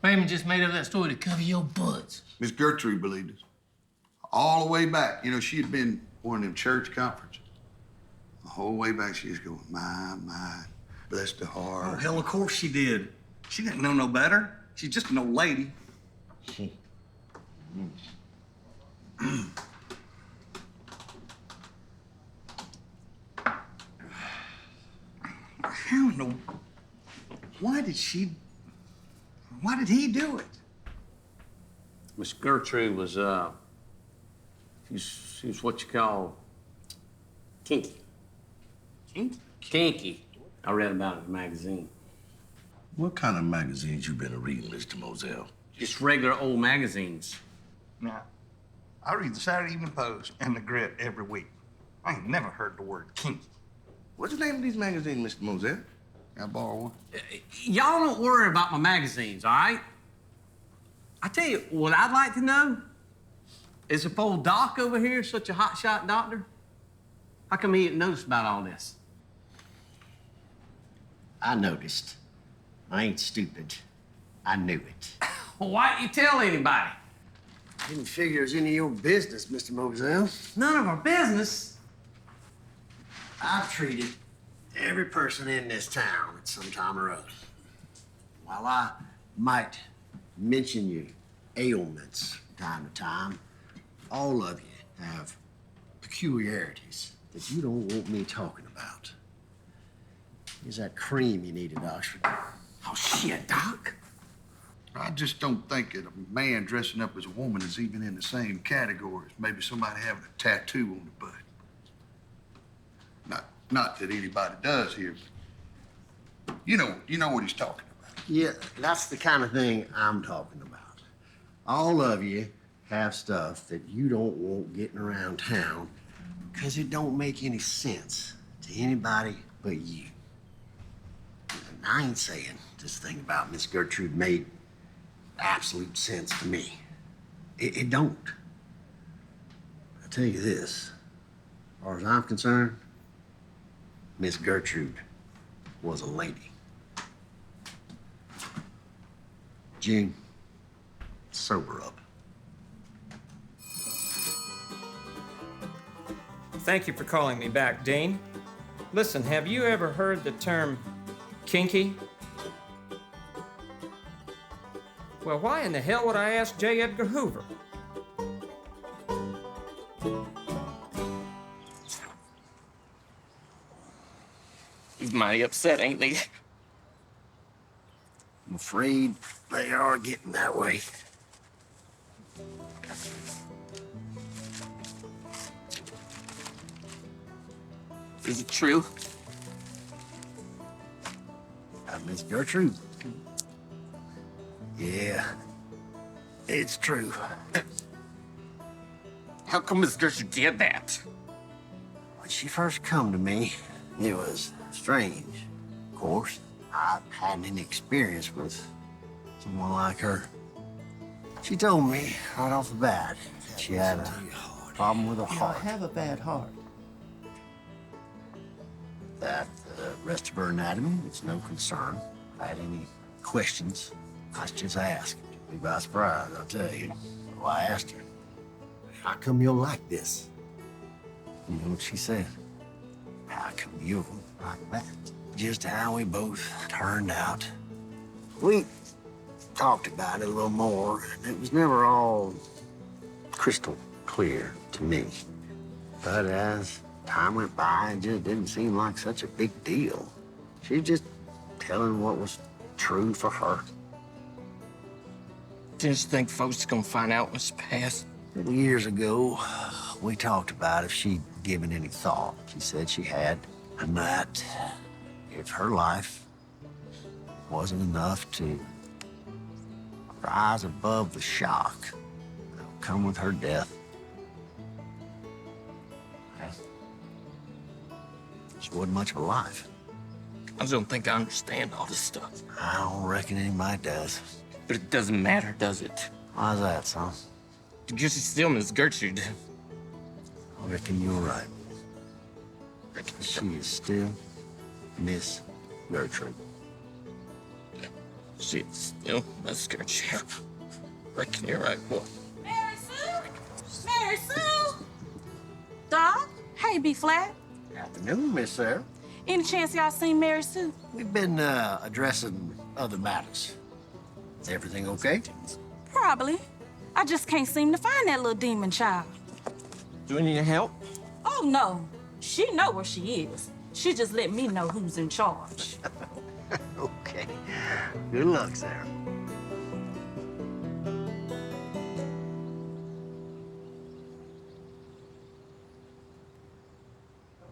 Raymond just made up that story to cover your butts. Miss Gertrude believed us. All the way back. You know, she had been one of them church conferences. The whole way back, she was going, my, bless the heart. Oh, hell, of course she did. She didn't know no better. She's just an old lady. How in the... Why did he do it? Miss Gertrude was, she was what you call kinky. Kinky? Kinky. I read about it in a magazine. What kind of magazines you been reading, Mr. Moselle? Just regular old magazines. Now, I read the Saturday Evening Post and the Grit every week. I ain't never heard the word kinky. What's the name of these magazines, Mr. Moselle? Can I borrow one? Y'all don't worry about my magazines, all right? I tell you, what I'd like to know is if old Doc over here is such a hotshot doctor, how come he didn't notice about all this? I noticed. I ain't stupid. I knew it. Well, why didn't you tell anybody? Didn't figure it was any of your business, Mr. Moselle. None of our business. I've treated every person in this town at some time or other. While I might mention your ailments from time to time, all of you have peculiarities that you don't want me talking about is that cream you needed, Oxford. Oh, shit, Doc. I just don't think that a man dressing up as a woman is even in the same category as maybe somebody having a tattoo on the butt. Not that anybody does here, but you know what he's talking about. Yeah, that's the kind of thing I'm talking about. All of you have stuff that you don't want getting around town because it don't make any sense to anybody but you. And I ain't saying this thing about Miss Gertrude made absolute sense to me. It don't. I tell you this, as far as I'm concerned, Miss Gertrude was a lady. June, sober up. Thank you for calling me back, Dean. Listen, have you ever heard the term kinky? Well, why in the hell would I ask J. Edgar Hoover? He's mighty upset, ain't he? I'm afraid they are getting that way. Is it true? Miss Gertrude? Yeah, it's true. How come Miss Gertrude did that? When she first come to me, it was strange. Of course, I hadn't any experience with someone like her. She told me right off the bat she had a problem with her heart. I have a bad heart. That the rest of her anatomy was no concern. If I had any questions, I just asked. Be by surprise, I'll tell you. So I asked her, how come you're like this? You know what she said? How come you're like that? Just how we both turned out. We talked about it a little more, and it was never all crystal clear to me. But as time went by, it just didn't seem like such a big deal. She was just telling what was true for her. Didn't you think folks was gonna find out what's past? Years ago, we talked about if she'd given any thought. She said she had, and that if her life wasn't enough to rise above the shock that would come with her death, she wasn't much of a life. I don't think I understand all this stuff. I don't reckon anybody does. But it doesn't matter, does it? Why's that, son? Because she's still Miss Gertrude. I reckon you're right. She is still Miss Gertrude. She is still Miss Gertrude. Reckon you're right, boy. Mary Sue? Mary Sue? Doc? Hey, B-Flat. Afternoon, Miss Sarah. Any chance y'all seen Mary Sue? We've been addressing other matters. Is everything okay? Probably. I just can't seem to find that little demon child. Do we need help? Oh, no. She know where she is. She just let me know who's in charge. Okay. Good luck, Sarah.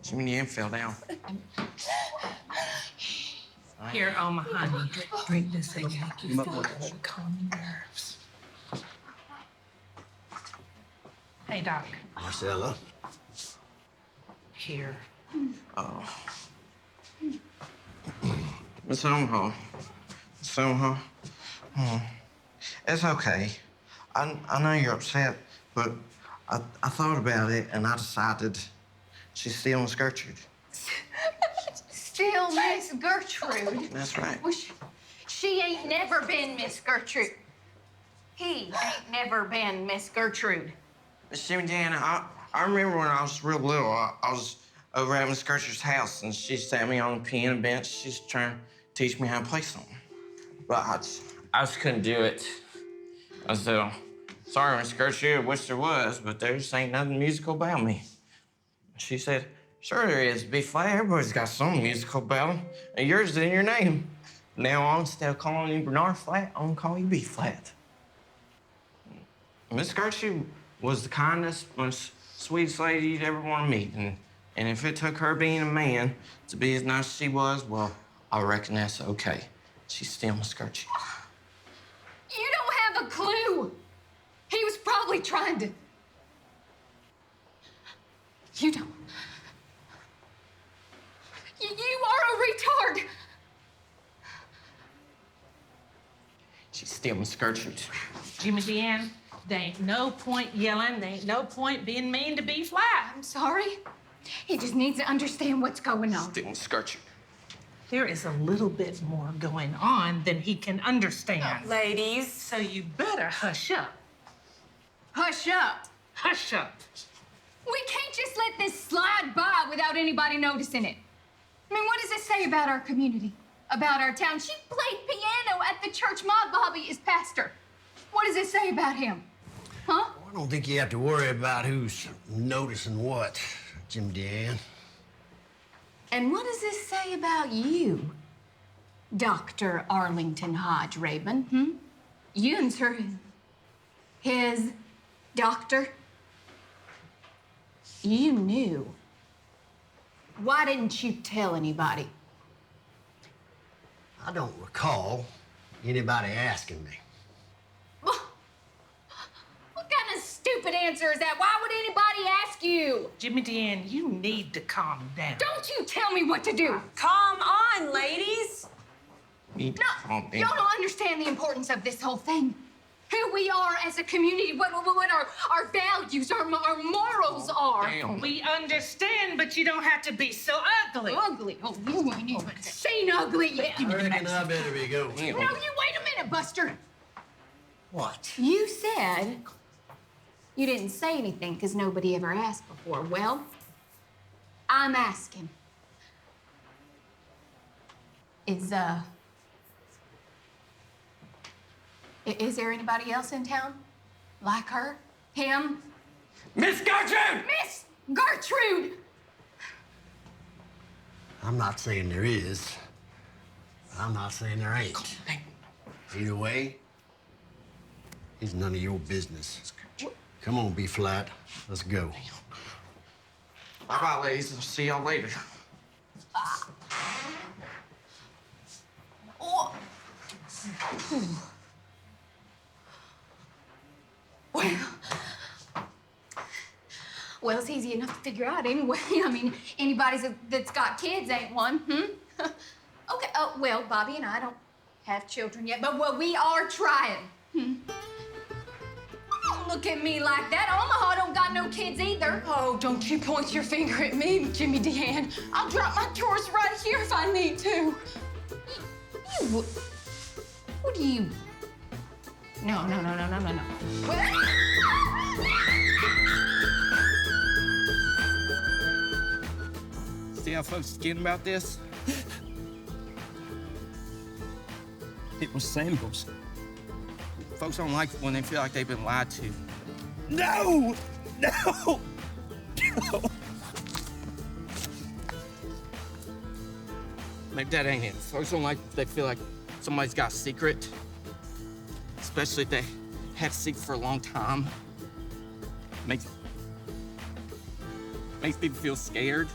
Jimmy Ann fell down. Here, my honey. Drink this and make you feel good. Calm your nerves. Hey, Doc. Marcella. Here. Oh. Miss Omaha. Miss Omaha. Oh. It's okay. I know you're upset, but I thought about it and I decided she's still Miss Gertrude. Still Miss Gertrude. That's right. Well, she ain't never been Miss Gertrude. He ain't never been Miss Gertrude. Miss Jimmy Deanna, I remember when I was real little, I was over at Miss Gertrude's house and she sat me on the piano bench. She's trying to teach me how to play something. But I just couldn't do it. I said, sorry, Miss Gertrude, I wish there was, but there just ain't nothing musical about me. She said, Sure there is, B-flat. Everybody's got some musical about them. And yours is in your name. Now on, instead of calling you Bernard Flat, I'm gonna call you B-flat. Miss Gertrude was the kindest, most sweetest lady you'd ever want to meet. And if it took her being a man to be as nice as she was, well, I reckon that's okay. She's still Miss Gertrude. You don't have a clue. He was probably trying to... You don't. You are a retard. She's still Miss Gertrude. Jimmy Deanne, there ain't no point yelling. There ain't no point being mean to B-flat. I'm sorry. He just needs to understand what's going on. Still Miss Gertrude. There is a little bit more going on than he can understand. Ladies. So you better hush up. Hush up. Hush up. We can't just let this slide by without anybody noticing it. I mean, what does it say about our community? About our town? She played piano at the church my Bobby is pastor. What does it say about him? Huh? I don't think you have to worry about who's noticing what, Jim Deanne. And what does this say about you, Dr. Arlington Hodge Rabin? You are his doctor. You knew. Why didn't you tell anybody? I don't recall anybody asking me. What kind of stupid answer is that? Why would anybody ask you? Jimmy Deanne, you need to calm down. Don't you tell me what to do. Calm on, ladies. No, y'all don't understand the importance of this whole thing. Who we are as a community, what our values, our morals are. Damn. We understand, but you don't have to be so ugly. Ugly? Oh, you ain't even seen ugly yet. I reckon I better be going. No, you wait a minute, Buster. What? You said you didn't say anything because nobody ever asked before. Well, I'm asking. Is there anybody else in town? Like her? Him? Miss Gertrude! Miss Gertrude! I'm not saying there is. I'm not saying there ain't. Either way, it's none of your business. Come on, B-flat. Let's go. Bye-bye, ladies. I'll see y'all later. Oh. Well, it's easy enough to figure out anyway. I mean, anybody that's got kids ain't one, Okay, well, Bobby and I don't have children yet, but we are trying. Don't look at me like that. Omaha don't got no kids either. Oh, don't you point your finger at me, Jimmy Deanne. I'll drop my drawers right here if I need to. What do you... No. See how folks are getting about this? It was symbols. Folks don't like it when they feel like they've been lied to. No! No! No! Maybe that ain't it. Folks don't like if they feel like somebody's got a secret. Especially if they had a secret for a long time. Makes people feel scared.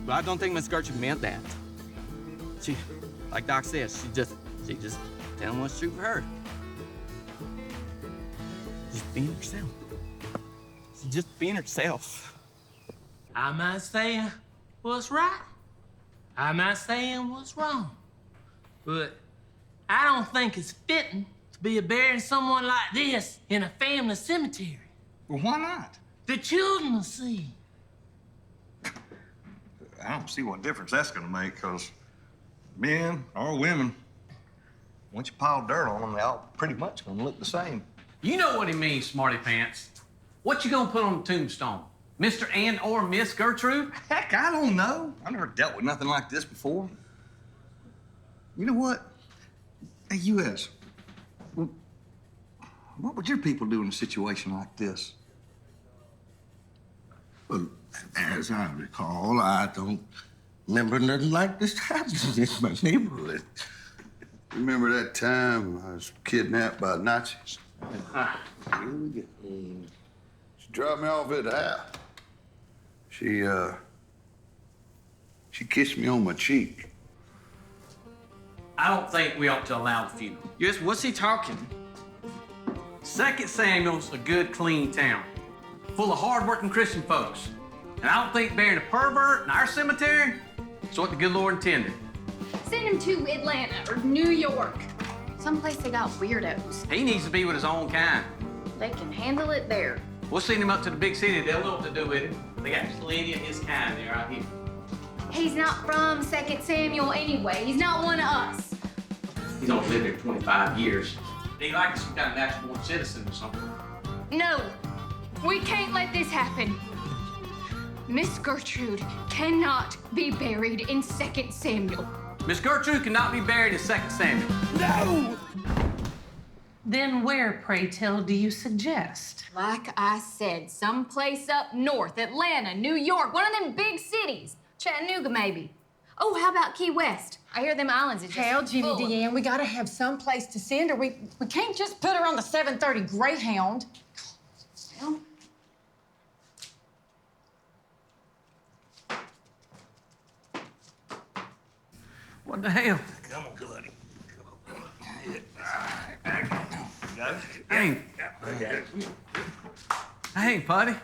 But I don't think Miss Gertrude meant that. She, like Doc said, she just telling what's true for her. Just being herself. She's just being herself. I might say what's right. I might say what's wrong. But I don't think it's fitting to be burying someone like this in a family cemetery. Well, why not? The children will see. I don't see what difference that's gonna make, because men or women, once you pile dirt on them, they all pretty much gonna look the same. You know what he means, smarty pants. What you gonna put on the tombstone? Mr. and or Miss Gertrude? Heck, I don't know. I've never dealt with nothing like this before. You know what? Hey, U.S., what would your people do in a situation like this? Well, as I recall, I don't remember nothing like this happening in my neighborhood. Remember that time I was kidnapped by Nazis? Here we go. She dropped me off at the house. She kissed me on my cheek. I don't think we ought to allow the funeral. Yes, what's he talking? 2nd Samuel's a good, clean town, full of hard-working Christian folks. And I don't think burying a pervert in our cemetery is what the good Lord intended. Send him to Atlanta or New York. Someplace they got weirdos. He needs to be with his own kind. They can handle it there. We'll send him up to the big city. They'll know what to do with him. They got plenty of his kind there out here. He's not from 2nd Samuel anyway. He's not one of us. He's only lived here 25 years. He like some kind of natural-born citizen or something. No, we can't let this happen. Miss Gertrude cannot be buried in 2nd Samuel. Miss Gertrude cannot be buried in 2nd Samuel. No! Then where, pray tell, do you suggest? Like I said, someplace up north, Atlanta, New York, one of them big cities. Chattanooga, maybe. Oh, how about Key West? I hear them islands are just Hell, Jimmy full of- Deanne, we gotta have some place to send her. We can't just put her on the 7:30 Greyhound. Well, What the hell? Come on, buddy. Hey, buddy.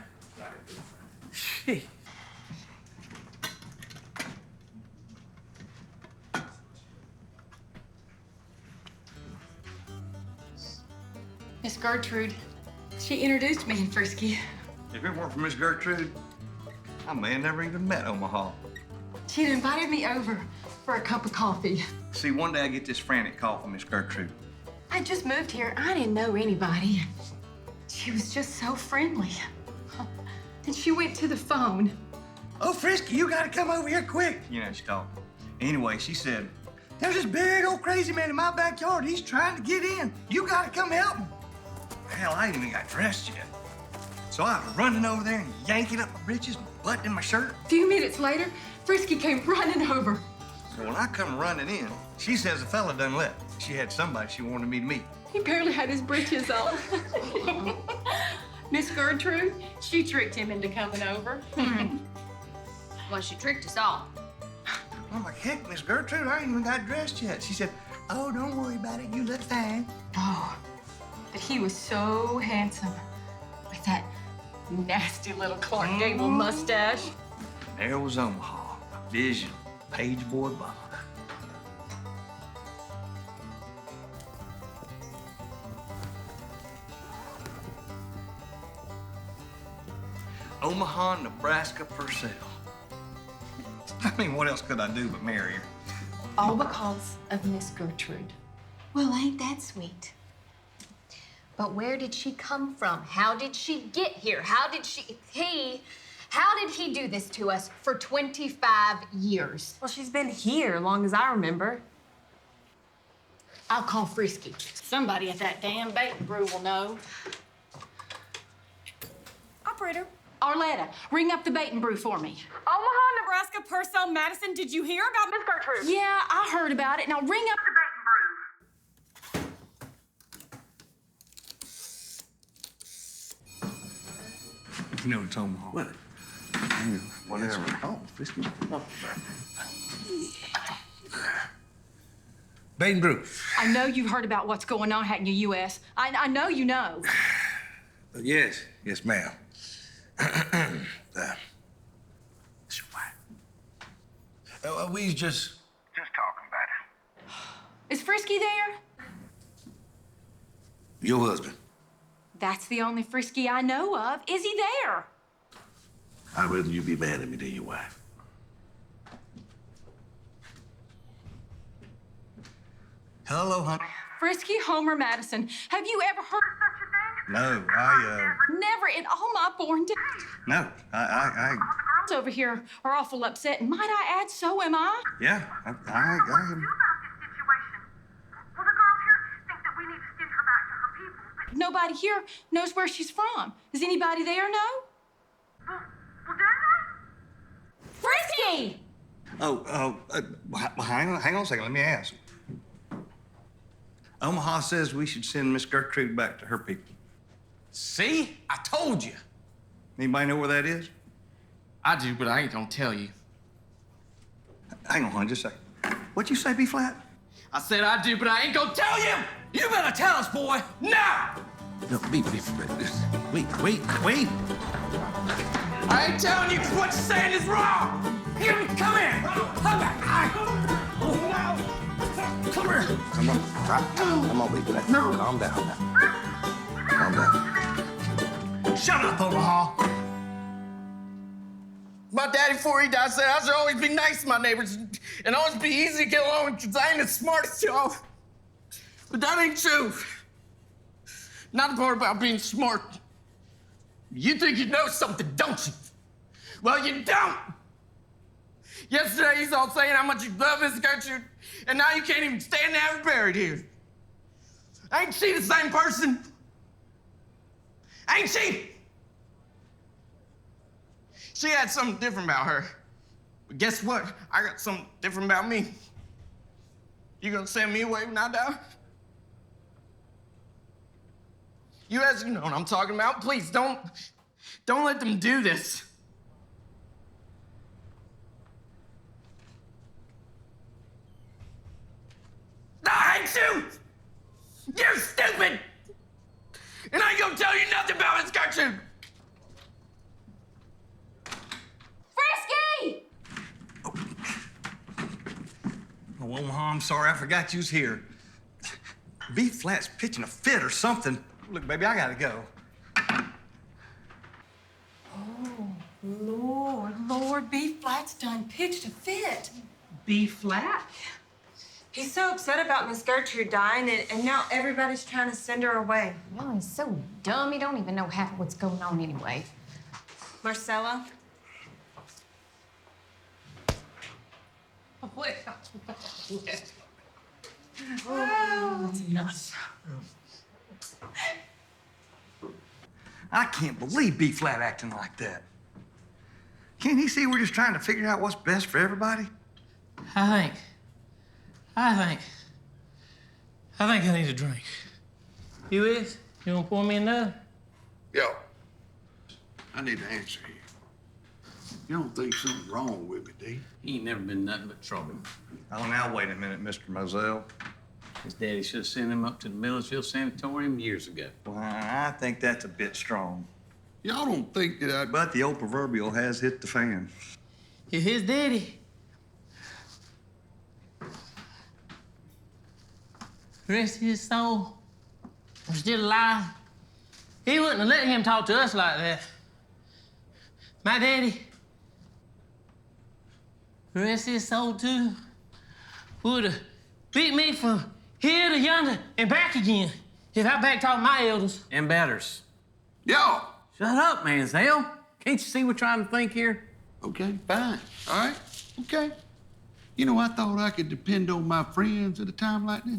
Shit. Miss Gertrude, she introduced me in Frisky. If it weren't for Miss Gertrude, I may have never even met Omaha. She'd invited me over for a cup of coffee. See, one day I get this frantic call from Miss Gertrude. I just moved here. I didn't know anybody. She was just so friendly. Then she went to the phone. Oh, Frisky, you gotta come over here quick. You know, she talked. Anyway, she said, there's this big old crazy man in my backyard. He's trying to get in. You gotta come help him. Hell, I ain't even got dressed yet. So I was running over there and yanking up my breeches and buttoning my shirt. A few minutes later, Frisky came running over. So when I come running in, she says the fella done left. She had somebody she wanted me to meet. He barely had his breeches on. Miss Gertrude, she tricked him into coming over. well, she tricked us all. I'm like, heck, Miss Gertrude, I ain't even got dressed yet. She said, oh, don't worry about it. You look fine. Oh, but he was so handsome with that nasty little Clark Gable mustache. There was Omaha, a vision, pageboard Bob. Omaha, Nebraska for sale. I mean, what else could I do but marry her? All because of Miss Gertrude. Well, ain't that sweet? But where did she come from? How did she get here? How did he do this to us for 25 years? Well, she's been here long as I remember. I'll call Frisky. Somebody at that damn bacon brew will know. Operator. Arletta, ring up the bacon brew for me. Omaha, Nebraska, Purcell, Madison. Did you hear about Miss Gertrude? Yeah, I heard about it. Now ring up the bacon brew. You know it's Omaha. What? Whatever. Oh, Frisky. Bacon brew. I know you've heard about what's going on out in the U.S. I know you know. Yes, ma'am. We just talking about it. Is Frisky there? Your husband. That's the only Frisky I know of. Is he there? I'd rather you be mad at me than your wife. Hello, honey. Frisky Homer Madison. Have you ever heard of such a thing? No, Never in all my born days. no, The girls over here are awful upset, and might I add, so am I. yeah, I am. Well, the girls here think that we need to send her back to her people. Nobody here knows where she's from. Does anybody there know? Well, Frisky! Hang on a second. Let me ask. Omaha says we should send Miss Gertrude back to her people. See? I told you. Anybody know where that is? I do, but I ain't gonna tell you. Hang on, honey, just a second. What'd you say, B-flat? I said I do, but I ain't gonna tell you! You better tell us, boy, now! No, wait. I ain't telling you 'cause what you're saying is wrong! Here, come here! Come back! Come here! Come on, come on, baby. No. Calm down now. Calm down. Shut up, Omaha! My daddy, before he died, said I should always be nice to my neighbors and always be easy to get along with because I ain't as smart as y'all. But that ain't true. Not the part about being smart. You think you know something, don't you? Well, you don't. Yesterday, he's all saying how much you love Miss Gertrude, and now you can't even stand to have her buried here. Ain't she the same person? Ain't she? She had something different about her. But guess what? I got something different about me. You gonna send me away when I die? You guys know what I'm talking about. Please, don't let them do this. I hate you! You're stupid! And I ain't gonna tell you nothing about Miss Gertrude! Frisky! Oh, Omaha, I'm sorry. I forgot you was here. B-flat's pitching a fit or something. Look, baby, I gotta go. Oh, Lord, B-flat's done pitched a fit. B-flat? He's so upset about Miss Gertrude dying, and now everybody's trying to send her away. Well, he's so dumb, he don't even know half what's going on anyway. Marcella? Oh, that's enough. I can't believe B-flat acting like that. Can't he see we're just trying to figure out what's best for everybody? I think I need a drink. You is? You wanna pour me another? Yo, I need an answer here. You don't think something's wrong with me, do you? He ain't never been nothing but trouble. Oh, now, wait a minute, Mr. Moselle. His daddy should have sent him up to the Millersville Sanatorium years ago. Well, I think that's a bit strong. Y'all don't think that But the old proverbial has hit the fan. If his daddy rest his soul was still alive, he wouldn't have let him talk to us like that. My daddy, rest his soul too, would have beat me from here to yonder and back again if I backtalked my elders. And betters. Yo! Shut up, Manziel. Can't you see we're trying to think here? Okay, fine. All right, okay. You know, I thought I could depend on my friends at a time like this,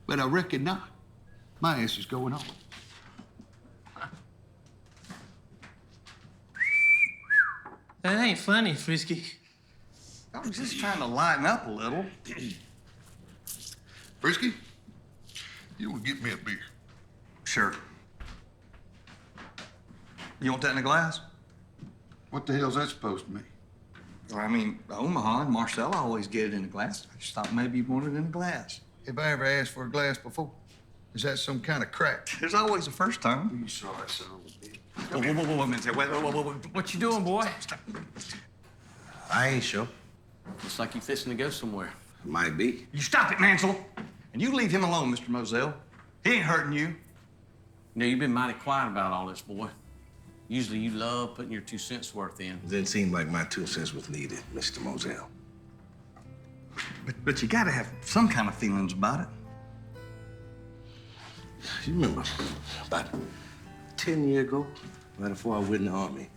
but I reckon not. My ass is going on. That ain't funny, Frisky. I was just trying to lighten up a little. Frisky, you want to get me a beer? Sure. You want that in a glass? What the hell's that supposed to mean? Well, I mean, Omaha and Marcella always get it in a glass. I just thought maybe you wanted it in a glass. Have I ever asked for a glass before? Is that some kind of crack? There's always a first time. You saw that son of a bitch. Whoa. What you doing, boy? I ain't sure. Looks like you fixing to go somewhere. Might be. You stop it, Mansell. And you leave him alone, Mr. Moselle. He ain't hurting you. You know, you've been mighty quiet about all this, boy. Usually you love putting your 2 cents worth in. It didn't seem like my 2 cents was needed, Mr. Moselle. But you gotta have some kind of feelings about it. You remember about 10 years ago, right before I went in the Army,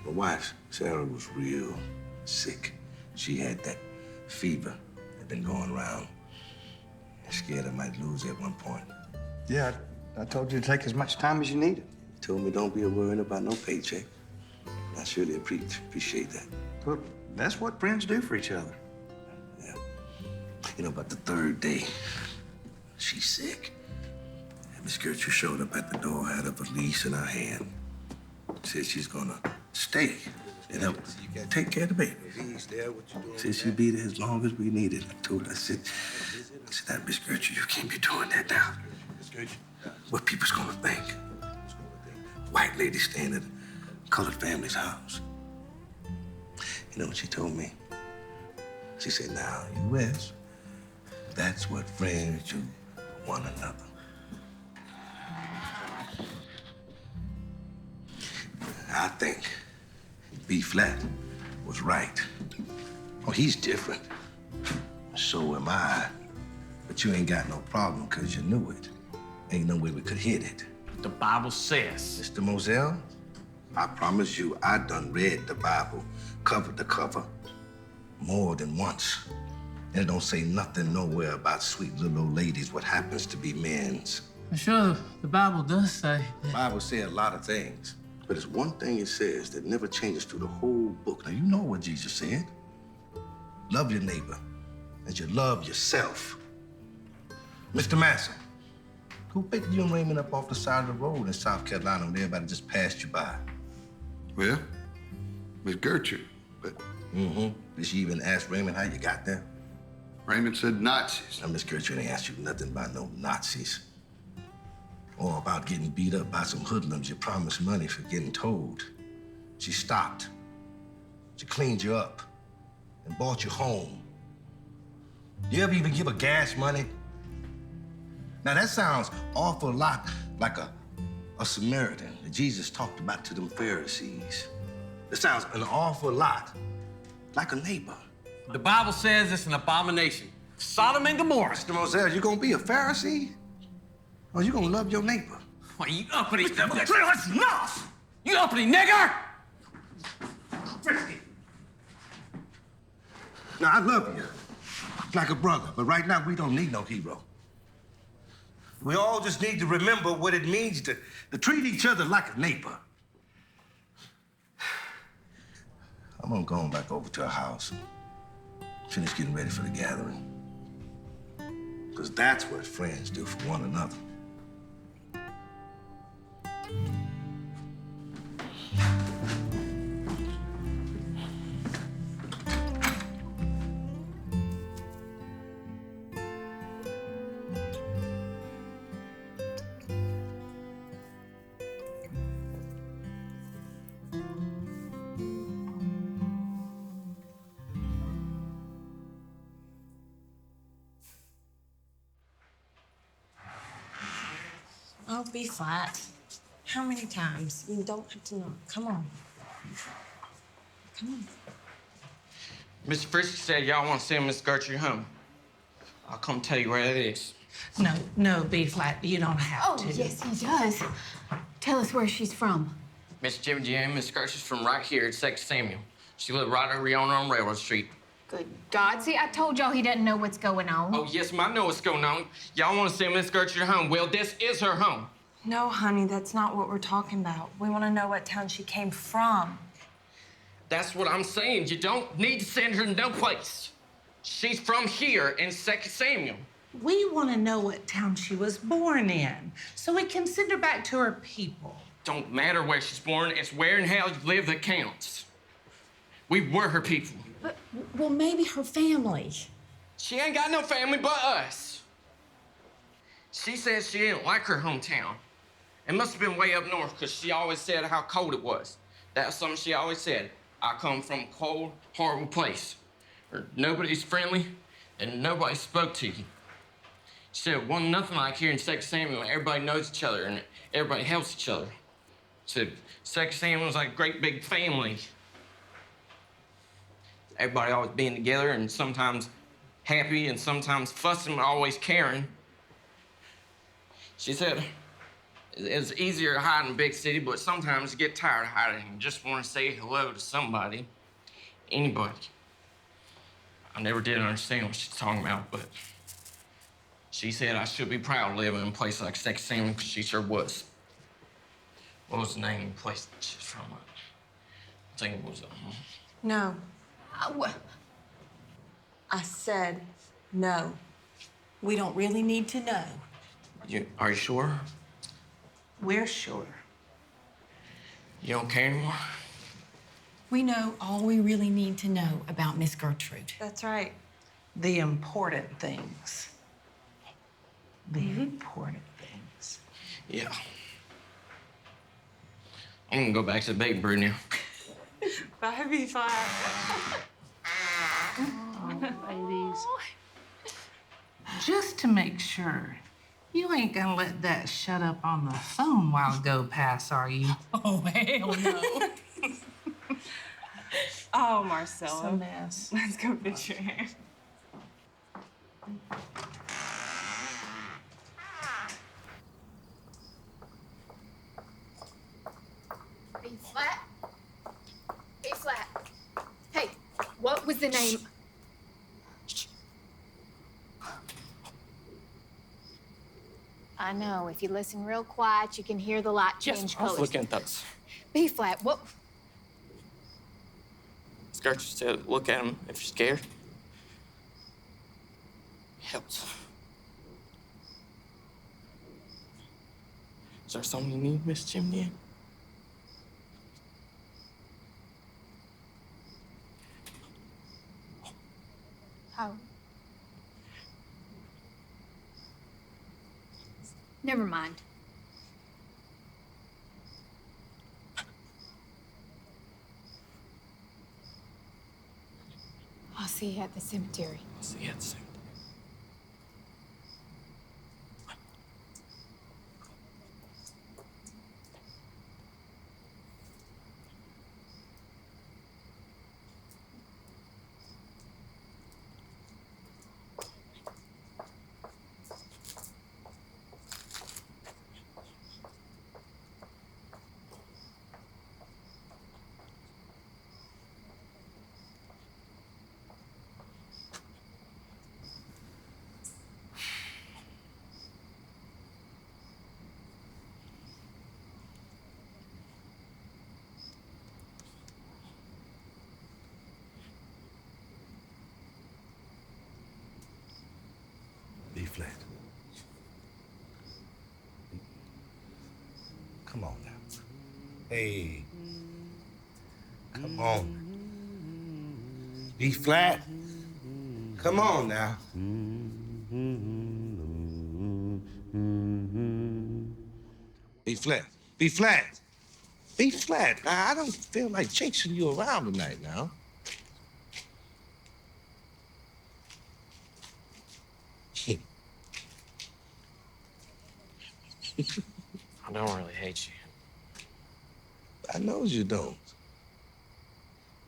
my wife, Sarah, was real sick. She had that fever that been going around. Scared I might lose her at one point. Yeah, I told you to take as much time as you needed. Told me don't be worrying about no paycheck. I surely appreciate that. Well, that's what friends do for each other. Yeah. You know, about the third day, she's sick. And Miss Gertrude showed up at the door, had a valise in her hand. Said she's gonna stay and help take care of the baby. Said she'd be there as long as we needed. I told her, I said, that Miss Gertrude, you can't be doing that now. What people's gonna think? White lady staying at a colored family's house. You know what she told me? She said, now, U.S., that's what friends do for one another. I think B-flat was right. Oh, he's different. So am I. But you ain't got no problem because you knew it. Ain't no way we could hit it. The Bible says. Mr. Moselle, I promise you, I done read the Bible cover to cover more than once. And it don't say nothing nowhere about sweet little old ladies, what happens to be men's. Sure, the Bible does say. The Bible says a lot of things, but it's one thing it says that never changes through the whole book. Now, you know what Jesus said. Love your neighbor as you love yourself. Mr. Massey, who picked you and Raymond up off the side of the road in South Carolina when everybody just passed you by? Well, Miss Gertrude, but... Mm-hmm. Did she even ask Raymond how you got there? Raymond said Nazis. Now, Miss Gertrude ain't asked you nothing about no Nazis. Or about getting beat up by some hoodlums you promised money for getting told. She stopped. She cleaned you up and brought you home. You ever even give her gas money? Now, that sounds awful lot like a Samaritan that Jesus talked about to them Pharisees. It sounds an awful lot like a neighbor. The Bible says it's an abomination. Sodom and Gomorrah. Mr. Moselle, you gonna be a Pharisee? Or you gonna love your neighbor? Why, you uppity... That's enough! You uppity nigger! Now, I love you like a brother, but right now we don't need no hero. We all just need to remember what it means to treat each other like a neighbor. I'm gonna go on back over to our house, finish getting ready for the gathering. Because that's what friends do for one another. Oh, be flat. How many times? You don't have to know. Come on. Come on. Mr. Frisky said y'all want to send Miss Gertrude home. I'll come tell you where it is. No, B-flat, you don't have to. Oh, yes, he does. Tell us where she's from. Miss Jimmy Jam, Miss Gertrude's from right here at 2nd Samuel. She lived right over yonder on Railroad Street. Good God. See, I told y'all he doesn't know what's going on. Oh, yes, I know what's going on. Y'all want to send Miss Gertrude home. Well, this is her home. No, honey, that's not what we're talking about. We want to know what town she came from. That's what I'm saying. You don't need to send her to no place. She's from here in 2nd Samuel. We want to know what town she was born in, so we can send her back to her people. Don't matter where she's born. It's where and how you live that counts. We were her people. But, well, maybe her family. She ain't got no family but us. She says she didn't like her hometown. It must have been way up north, because she always said how cold it was. That's something she always said. I come from a cold, horrible place where nobody's friendly and nobody spoke to you. She said it wasn't nothing like here in 2nd Samuel. Everybody knows each other and everybody helps each other. She said 2nd Samuel was like a great big family. Everybody always being together and sometimes happy and sometimes fussing, but always caring. She said it's easier to hide in a big city, but sometimes you get tired of hiding and just want to say hello to somebody, anybody. I never did understand what she's talking about, but she said I should be proud living in a place like 2nd Samuel, because she sure was. What was the name of the place that she's from? I think it was... No, I said no. We don't really need to know. Are you sure? We're sure. You don't care anymore? We know all we really need to know about Miss Gertrude. That's right. The important things. The important things. Yeah. I'm gonna go back to the bait and brew now. Bye, B-Flat. Ladies. Just to make sure, you ain't gonna let that shut up on the phone while go past, are you? Oh, hell no. Oh, Marcella. It's a mess. Let's go fix your hair. B-flat. B-flat. Hey, what was the name? I know. If you listen real quiet, you can hear the light change Yes, I colors. was looking at those. B-flat, what? Miss Gertrude said, look at him if you're scared. Helps. Is there something you need, Miss Jimmy? Oh. Never mind. I'll see you at the cemetery. I'll see you at the cemetery. B flat. Come on now. Hey. Come on. B flat. Come on now. B flat. B flat. B flat. I don't feel like chasing you around tonight now. I don't really hate you. I knows you don't.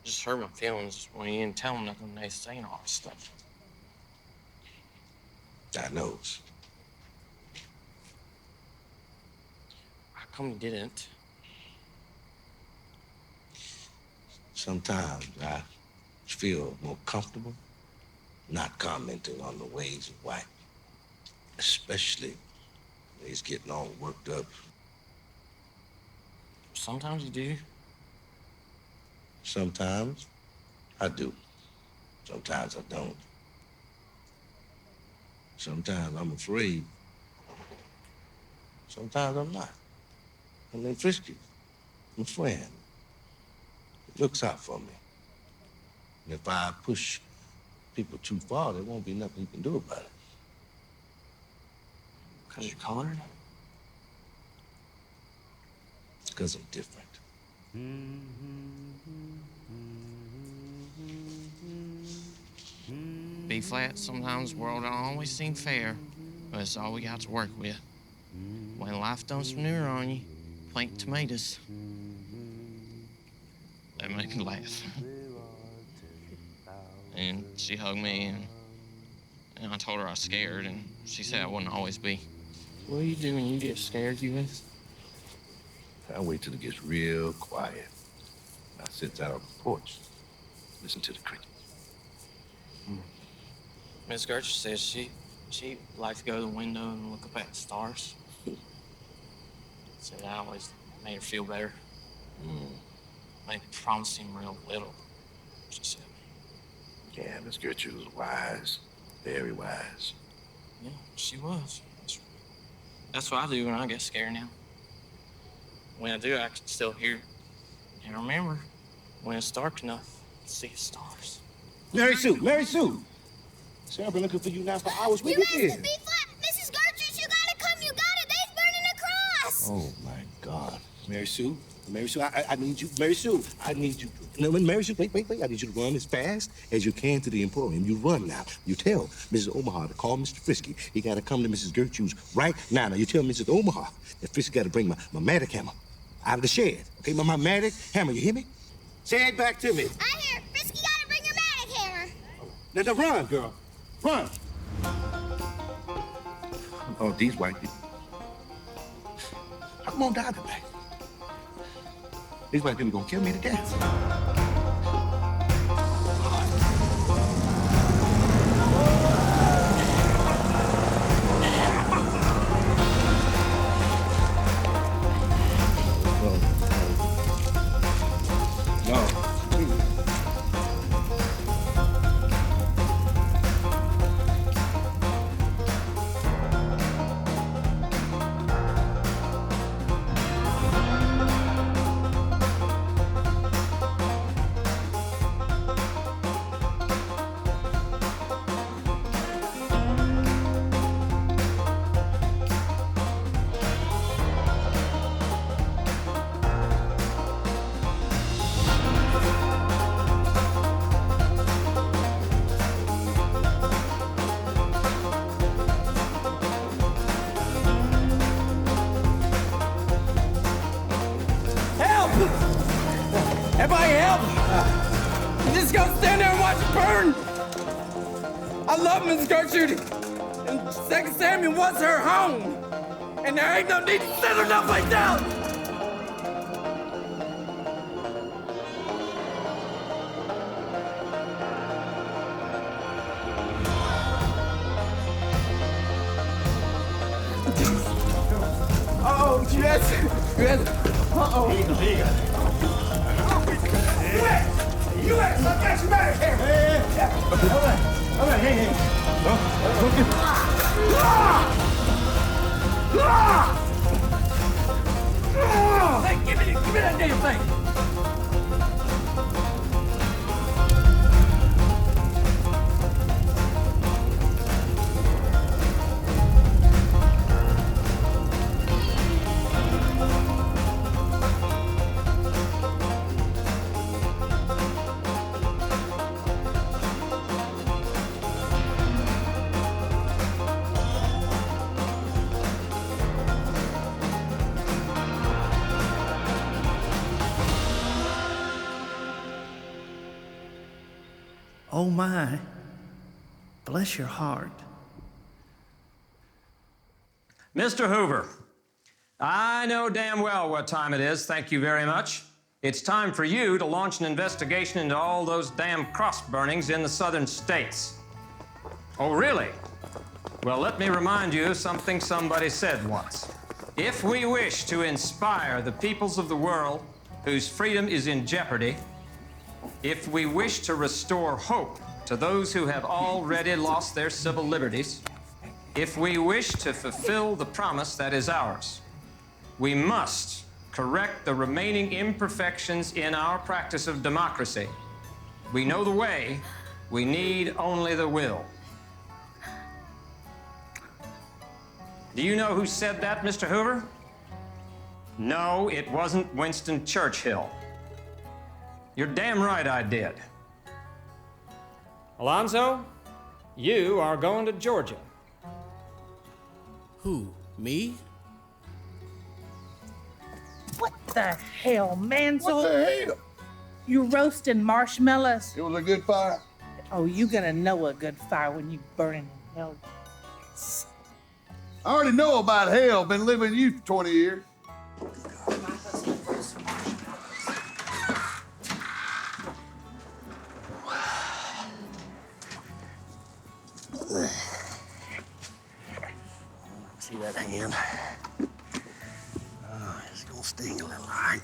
Just hurt my feelings when you didn't tell them nothing. They saying all this stuff. I knows. How come you didn't? Sometimes I feel more comfortable not commenting on the ways of white, especially when he's getting all worked up. Sometimes you do. Sometimes I do. Sometimes I don't. Sometimes I'm afraid. Sometimes I'm not. And then Frisky, my friend, he looks out for me. And if I push people too far, there won't be nothing you can do about it. Because you're colored? It's because I'm different. B-flat, sometimes the world don't always seem fair, but it's all we got to work with. When life dumps manure on you, plant tomatoes. That made me laugh. And she hugged me, and I told her I was scared, and she said I wouldn't always be. What do you do when you get scared, U.S.? I wait till it gets real quiet. I sit out on the porch, listen to the crickets. Miss Gertrude says she likes to go to the window and look up at the stars. Said I always made her feel better. Made me promise him real little, she said. Yeah, Miss Gertrude was wise, very wise. Yeah, she was. That's what I do when I get scared now. When I do, I can still hear and remember when it's dark enough to see the stars. Mary Sue, Mary Sue! See, I've been looking for you now for hours. Where you been? Mrs. Gertrude, you gotta come, you got it. They's burning the cross. Oh, my God. Mary Sue, I need you. Mary Sue, I need you. No, Mary Sue, wait. I need you to run as fast as you can to the Emporium. You run now. You tell Mrs. Omaha to call Mr. Frisky. He got to come to Mrs. Gertrude's right now. Now, you tell Mrs. Omaha that Frisky got to bring my magic hammer out of the shed. Okay, my magic hammer, you hear me? Say it back to me. I hear Frisky gotta bring your magic hammer. Now, run, girl. Run. Oh, these white people. I'm gonna die tonight. These white people gonna kill me to death. No. Everybody help! You just gonna stand there and watch it burn? I love Miss Gertrude. And 2 Samuel was her home. And there ain't no need to send her no place else. Uh-oh, yes. Uh-oh. U.S. I got you back here. Yeah. All right, hey. Hey, give me that damn thing. Oh my, bless your heart. Mr. Hoover, I know damn well what time it is, thank you very much. It's time for you to launch an investigation into all those damn cross burnings in the southern states. Oh, really? Well, let me remind you of something somebody said once. If we wish to inspire the peoples of the world whose freedom is in jeopardy, if we wish to restore hope to those who have already lost their civil liberties, if we wish to fulfill the promise that is ours, we must correct the remaining imperfections in our practice of democracy. We know the way, we need only the will. Do you know who said that, Mr. Hoover? No, it wasn't Winston Churchill. You're damn right I did. Alonzo, you are going to Georgia. Who, me? What the hell, Mansell? What the hell? You roasting marshmallows? It was a good fire. Oh, you gonna know a good fire when you burning in hell. I already know about hell. Been living with you for 20 years. See that hand? Oh, it's gonna sting a little, all right?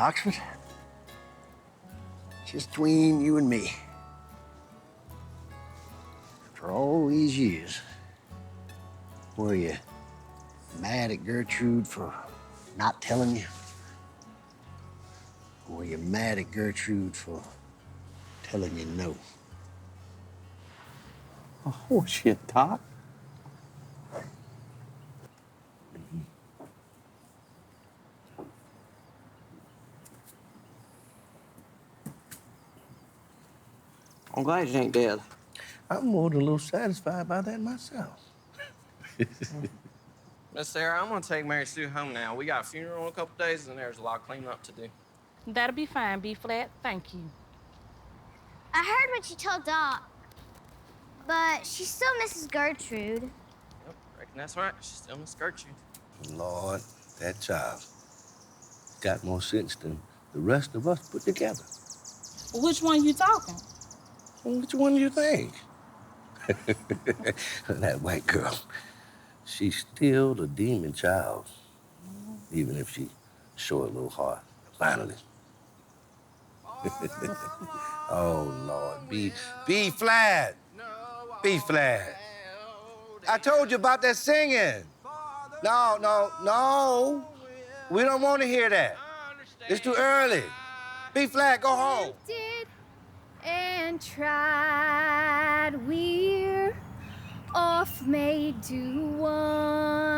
Oxford? Just between you and me. After all these years, were you mad at Gertrude for not telling you? Or were you mad at Gertrude for telling you no? Oh, shit, Doc. I'm glad you ain't dead. I'm more than a little satisfied by that myself. Miss Sarah, I'm gonna take Mary Sue home now. We got a funeral in a couple days, and there's a lot of cleaning up to do. That'll be fine, B-flat. Thank you. I heard what you told Doc, but she still misses Gertrude. Yep, reckon that's right. She's still Miss Gertrude. Lord, that child got more sense than the rest of us put together. Which one you talking? Which one do you think? That white girl, she's still the demon child, even if she show a little hard, finally. Oh, Lord, B flat. B flat. I told you about that singing. No. We don't want to hear that. It's too early. B flat, go home. And tried, we're oft made to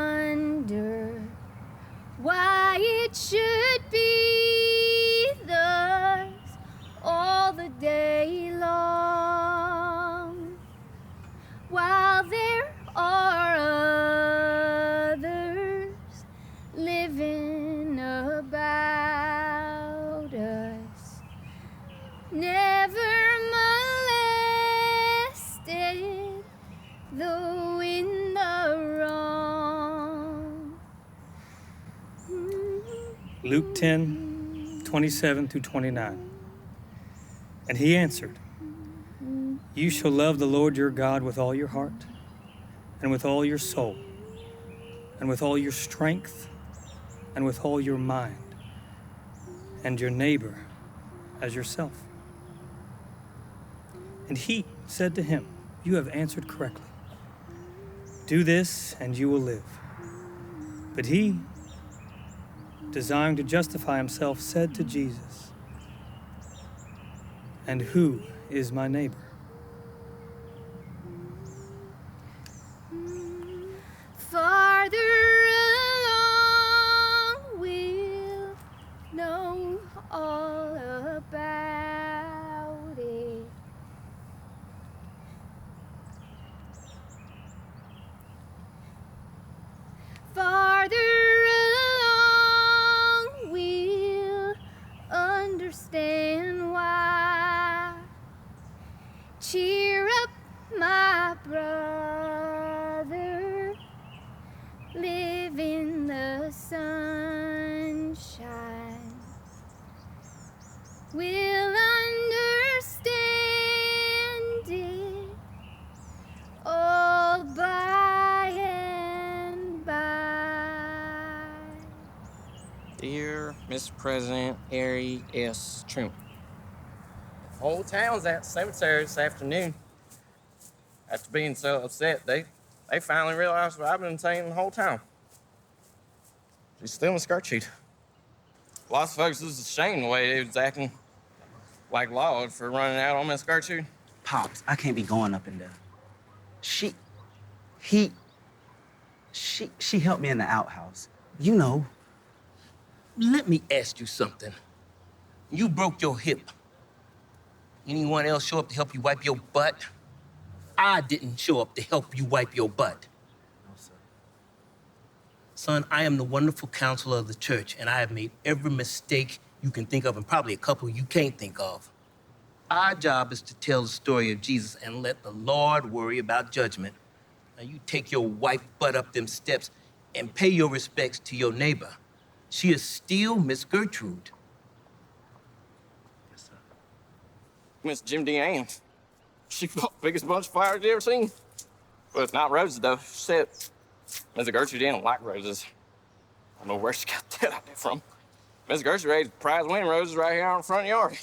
wonder why it should be thus all the day long, while there are others living about us, never molested, though in the wrong. Luke 10:27-29. And he answered, "You shall love the Lord your God with all your heart, and with all your soul, and with all your strength, and with all your mind, and your neighbor as yourself." And he said to him, "You have answered correctly. Do this, and you will live." But he, desiring to justify himself, said to Jesus, "And who is my neighbor?" Farther along, we'll know all about it. Farther along, we'll understand why. Cheer up, my brother, live in the sunshine. We'll understand it all by and by. Dear Mr. President Harry S. Truman, the whole town's at the cemetery this afternoon. After being so upset, they finally realized what I've been saying the whole time. She's still Miss Gertrude. Lots of folks was ashamed the way they was acting like Lord for running out on Miss Gertrude. Pops, I can't be going up in there. She helped me in the outhouse. You know. Let me ask you something. You broke your hip. Anyone else show up to help you wipe your butt? I didn't show up to help you wipe your butt. No, sir. Son, I am the wonderful counselor of the church, and I have made every mistake you can think of, and probably a couple you can't think of. Our job is to tell the story of Jesus and let the Lord worry about judgment. Now you take your white butt up them steps and pay your respects to your neighbor. She is still Miss Gertrude. Yes, sir. Miss Jim Deanne. She fought the biggest bunch of fires you ever seen. Well, it's not roses, though. She said Miss Gertrude didn't like roses. I don't know where she got that idea from. Miss Gertrude raised prize winning roses right here on the front yard.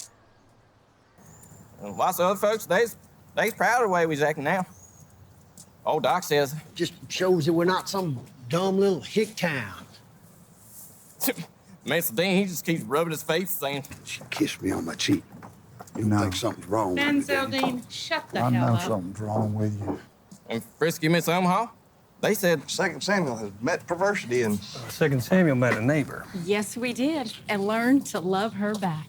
And lots of other folks, they's proud of the way we's acting now. Old Doc says... Just shows that we're not some dumb little hick town. Mr. Dean, he just keeps rubbing his face saying... She kissed me on my cheek. You don't think something's wrong with me, Denzel do you? Dean, shut the I hell know up. something's wrong with you. And Frisky Miss Omaha, they said... 2 Samuel has met perversity and... 2 Samuel met a neighbor. Yes, we did, and learned to love her back.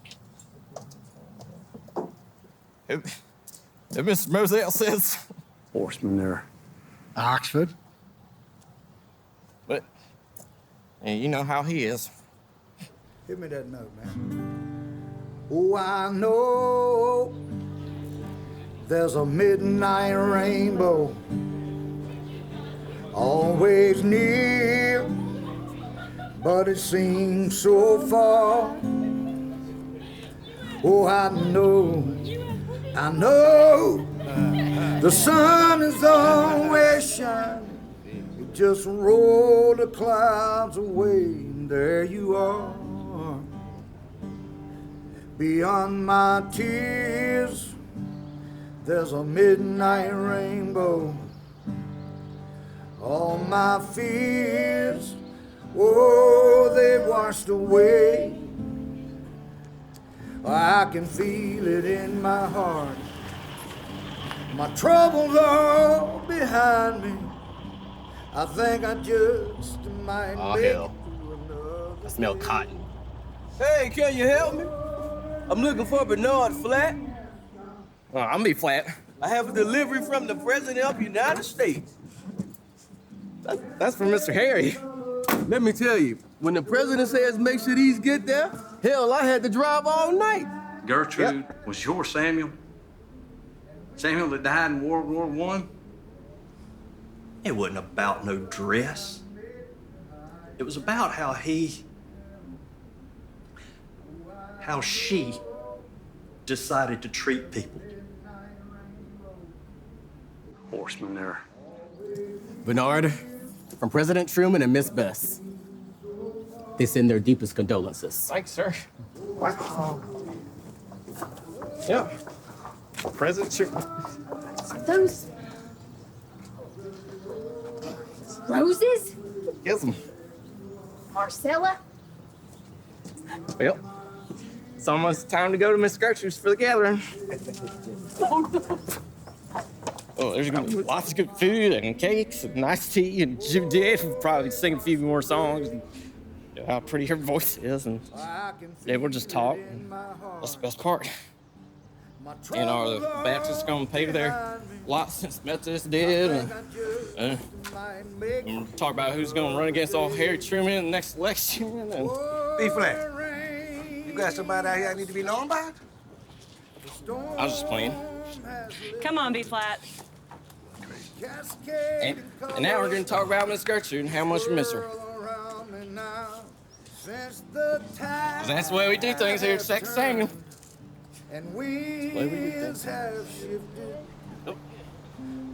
If Mr. Moselle says... Horseman there. Oxford. But, you know how he is. Give me that note, man. Oh, I know there's a midnight rainbow always near, but it seems so far. Oh, I know the sun is always shining. You just roll the clouds away, and there you are. Beyond my tears, there's a midnight rainbow. All my fears, oh, they washed away. I can feel it in my heart. My troubles are behind me. I think I just might make it through another. I smell cotton. Hey, can you help me? I'm looking for Bernard Flat. I'm be flat. I have a delivery from the President of the United States. That's from Mr. Harry. Let me tell you, when the President says make sure these get there, hell, I had to drive all night. Gertrude was your Samuel? Samuel that died in World War I? It wasn't about no dress. It was about how she decided to treat people. Horseman there. Bernard, from President Truman and Miss Bess. They send their deepest condolences. Thanks, sir. Wow. Yeah. President Truman. Are those roses? Yes, them. Marcella? Well, it's almost time to go to Miss Gertrude's for the gathering. Oh, there's gonna be lots of good food and cakes and nice tea, and Jim Dad will probably sing a few more songs. And how pretty her voice is, and yeah, we'll just talk. That's the best part. And are the Baptists gonna pay their lot since Methodists did? And we'll talk about who's gonna run against old Harry Truman in the next election. And B-Flat, you got somebody out here I need to be known about? I was just playing. Come on, B-Flat. And now we're gonna talk about Miss Gertrude and how much we miss her. 'Cause that's the way we do things here at 2 Samuel. And winds have shifted.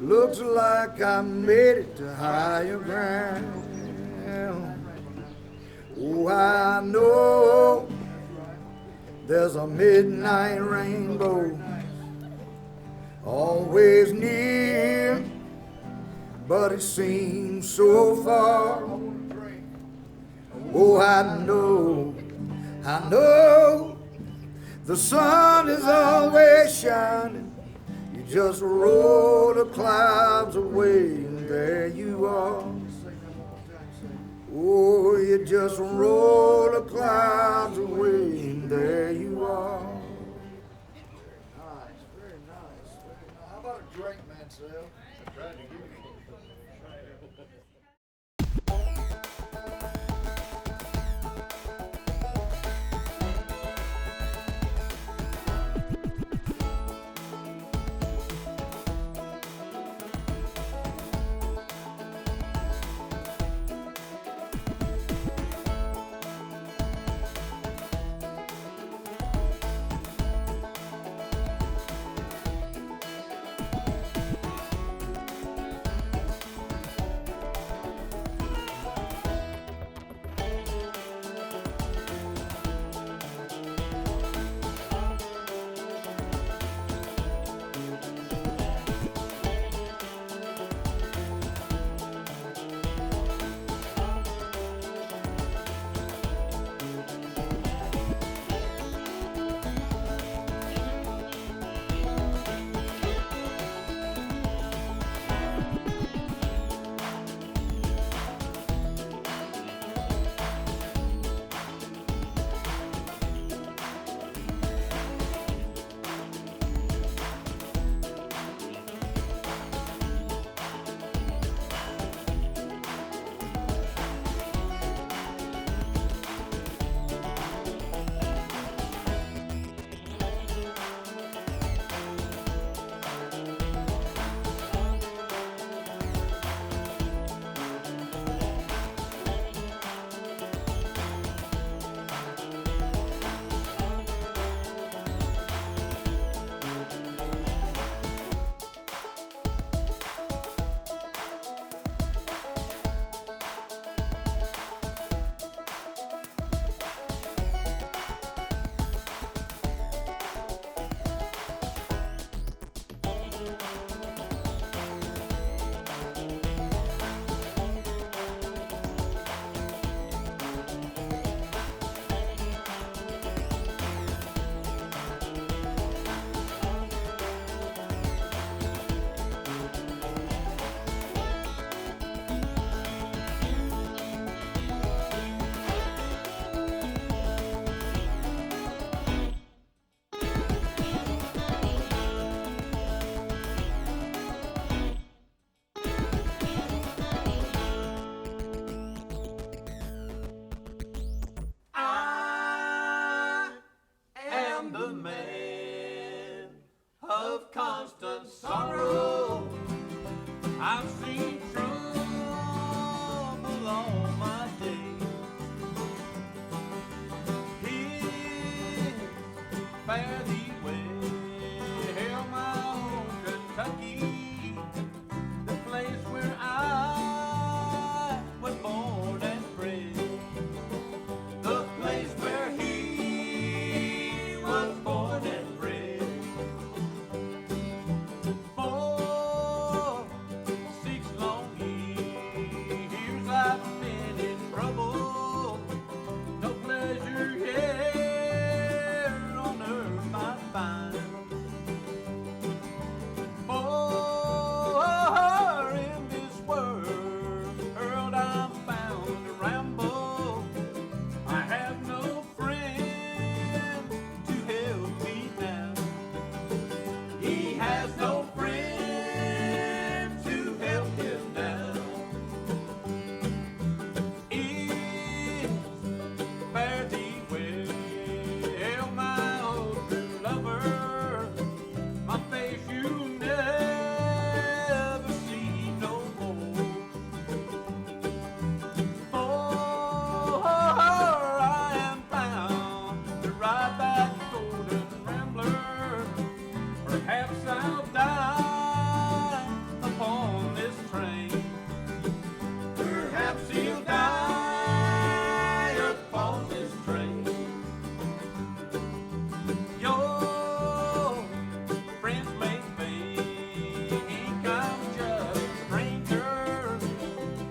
Looks like I made it to higher ground. Oh, I know there's a midnight rainbow always near, but it seems so far. Oh, I know the sun is always shining. You just roll the clouds away, and there you are. Oh, you just roll the clouds away, and there you are. Nice, very nice. How about a drink, Mansell? I tried to give you am the man of constant sorrow. I've seen trouble all my days. Here, fare thee well, my own Kentucky, the place where I was born and bred, the place where he was born and bred. For 6 long years I've been in trouble, no pleasure here on earth I find. For in this world I'm bound to ramble, I have no friend to help me now. He has no friend to help him now. Fare thee well, my old true lover, my face you never see no more. For I am bound to ride that golden rambler. Perhaps I'll die upon this train. Perhaps he'll die upon this train. Your friends may think I'm just a stranger,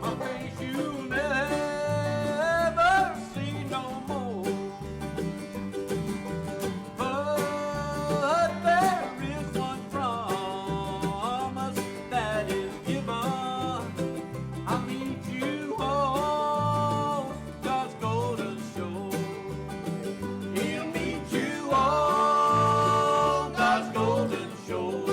a face you'll never see no more. But there is one promise that is given. I'll meet you on God's golden shore. He'll meet you on God's golden shore.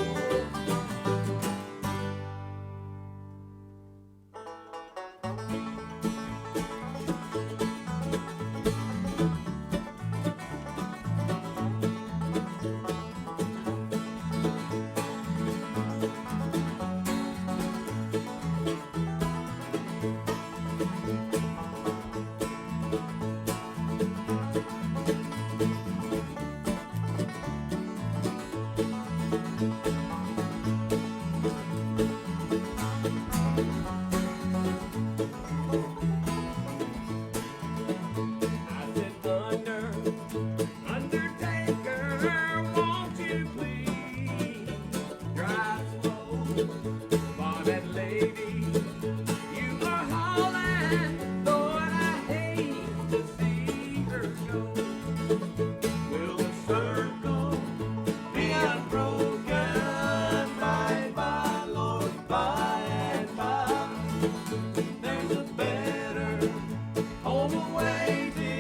I said, Undertaker, won't you please drive slow for that lady you are hauling? Lord, I hate to see her go. Will the circle be unbroken by and by, Lord, by and by? There's a better home awaiting